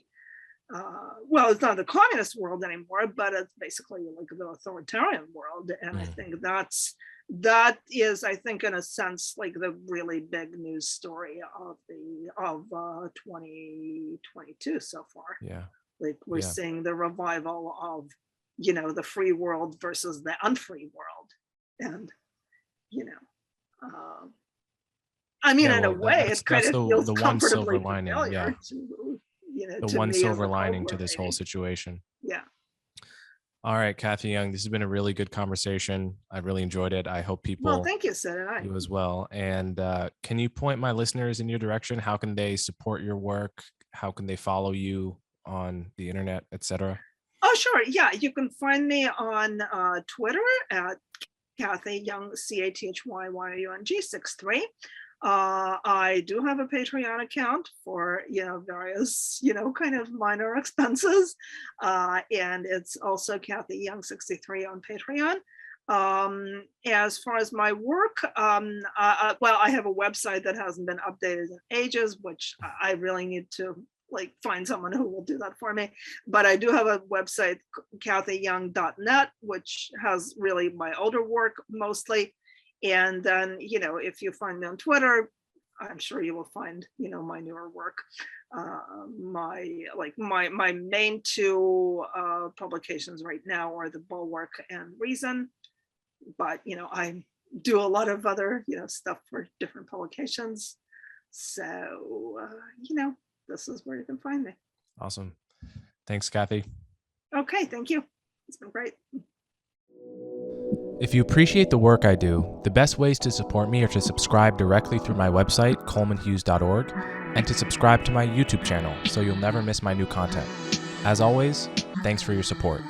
well, it's not the communist world anymore, but it's basically like the authoritarian world. And I think that is, I think, in a sense, like the really big news story of 2022 so far. Yeah. Like we're seeing the revival of, the free world versus the unfree world. And, I mean, in a way, it kind of feels the one silver lining. Yeah. The one silver lining to this whole situation. Yeah. All right, Cathy Young, this has been a really good conversation. I really enjoyed it. I hope people well, thank you, so did I. do as well. And can you point my listeners in your direction? How can they support your work? How can they follow you on the internet, etc.? Oh, sure. Yeah, you can find me on Twitter at Cathy Young, CATHYYUNG63. I do have a Patreon account for, various, kind of minor expenses. And it's also Cathy Young 63 on Patreon. As far as my work, well, I have a website that hasn't been updated in ages, which I really need to find someone who will do that for me. But I do have a website, cathyyoung.net, which has really my older work mostly. And then, if you find me on Twitter, I'm sure you will find, my newer work. My main two publications right now are the Bulwark and Reason. But, I do a lot of other, stuff for different publications. So, this is where you can find me. Awesome. Thanks, Cathy. Okay, thank you. It's been great. If you appreciate the work I do, the best ways to support me are to subscribe directly through my website, colemanhughes.org, and to subscribe to my YouTube channel so you'll never miss my new content. As always, thanks for your support.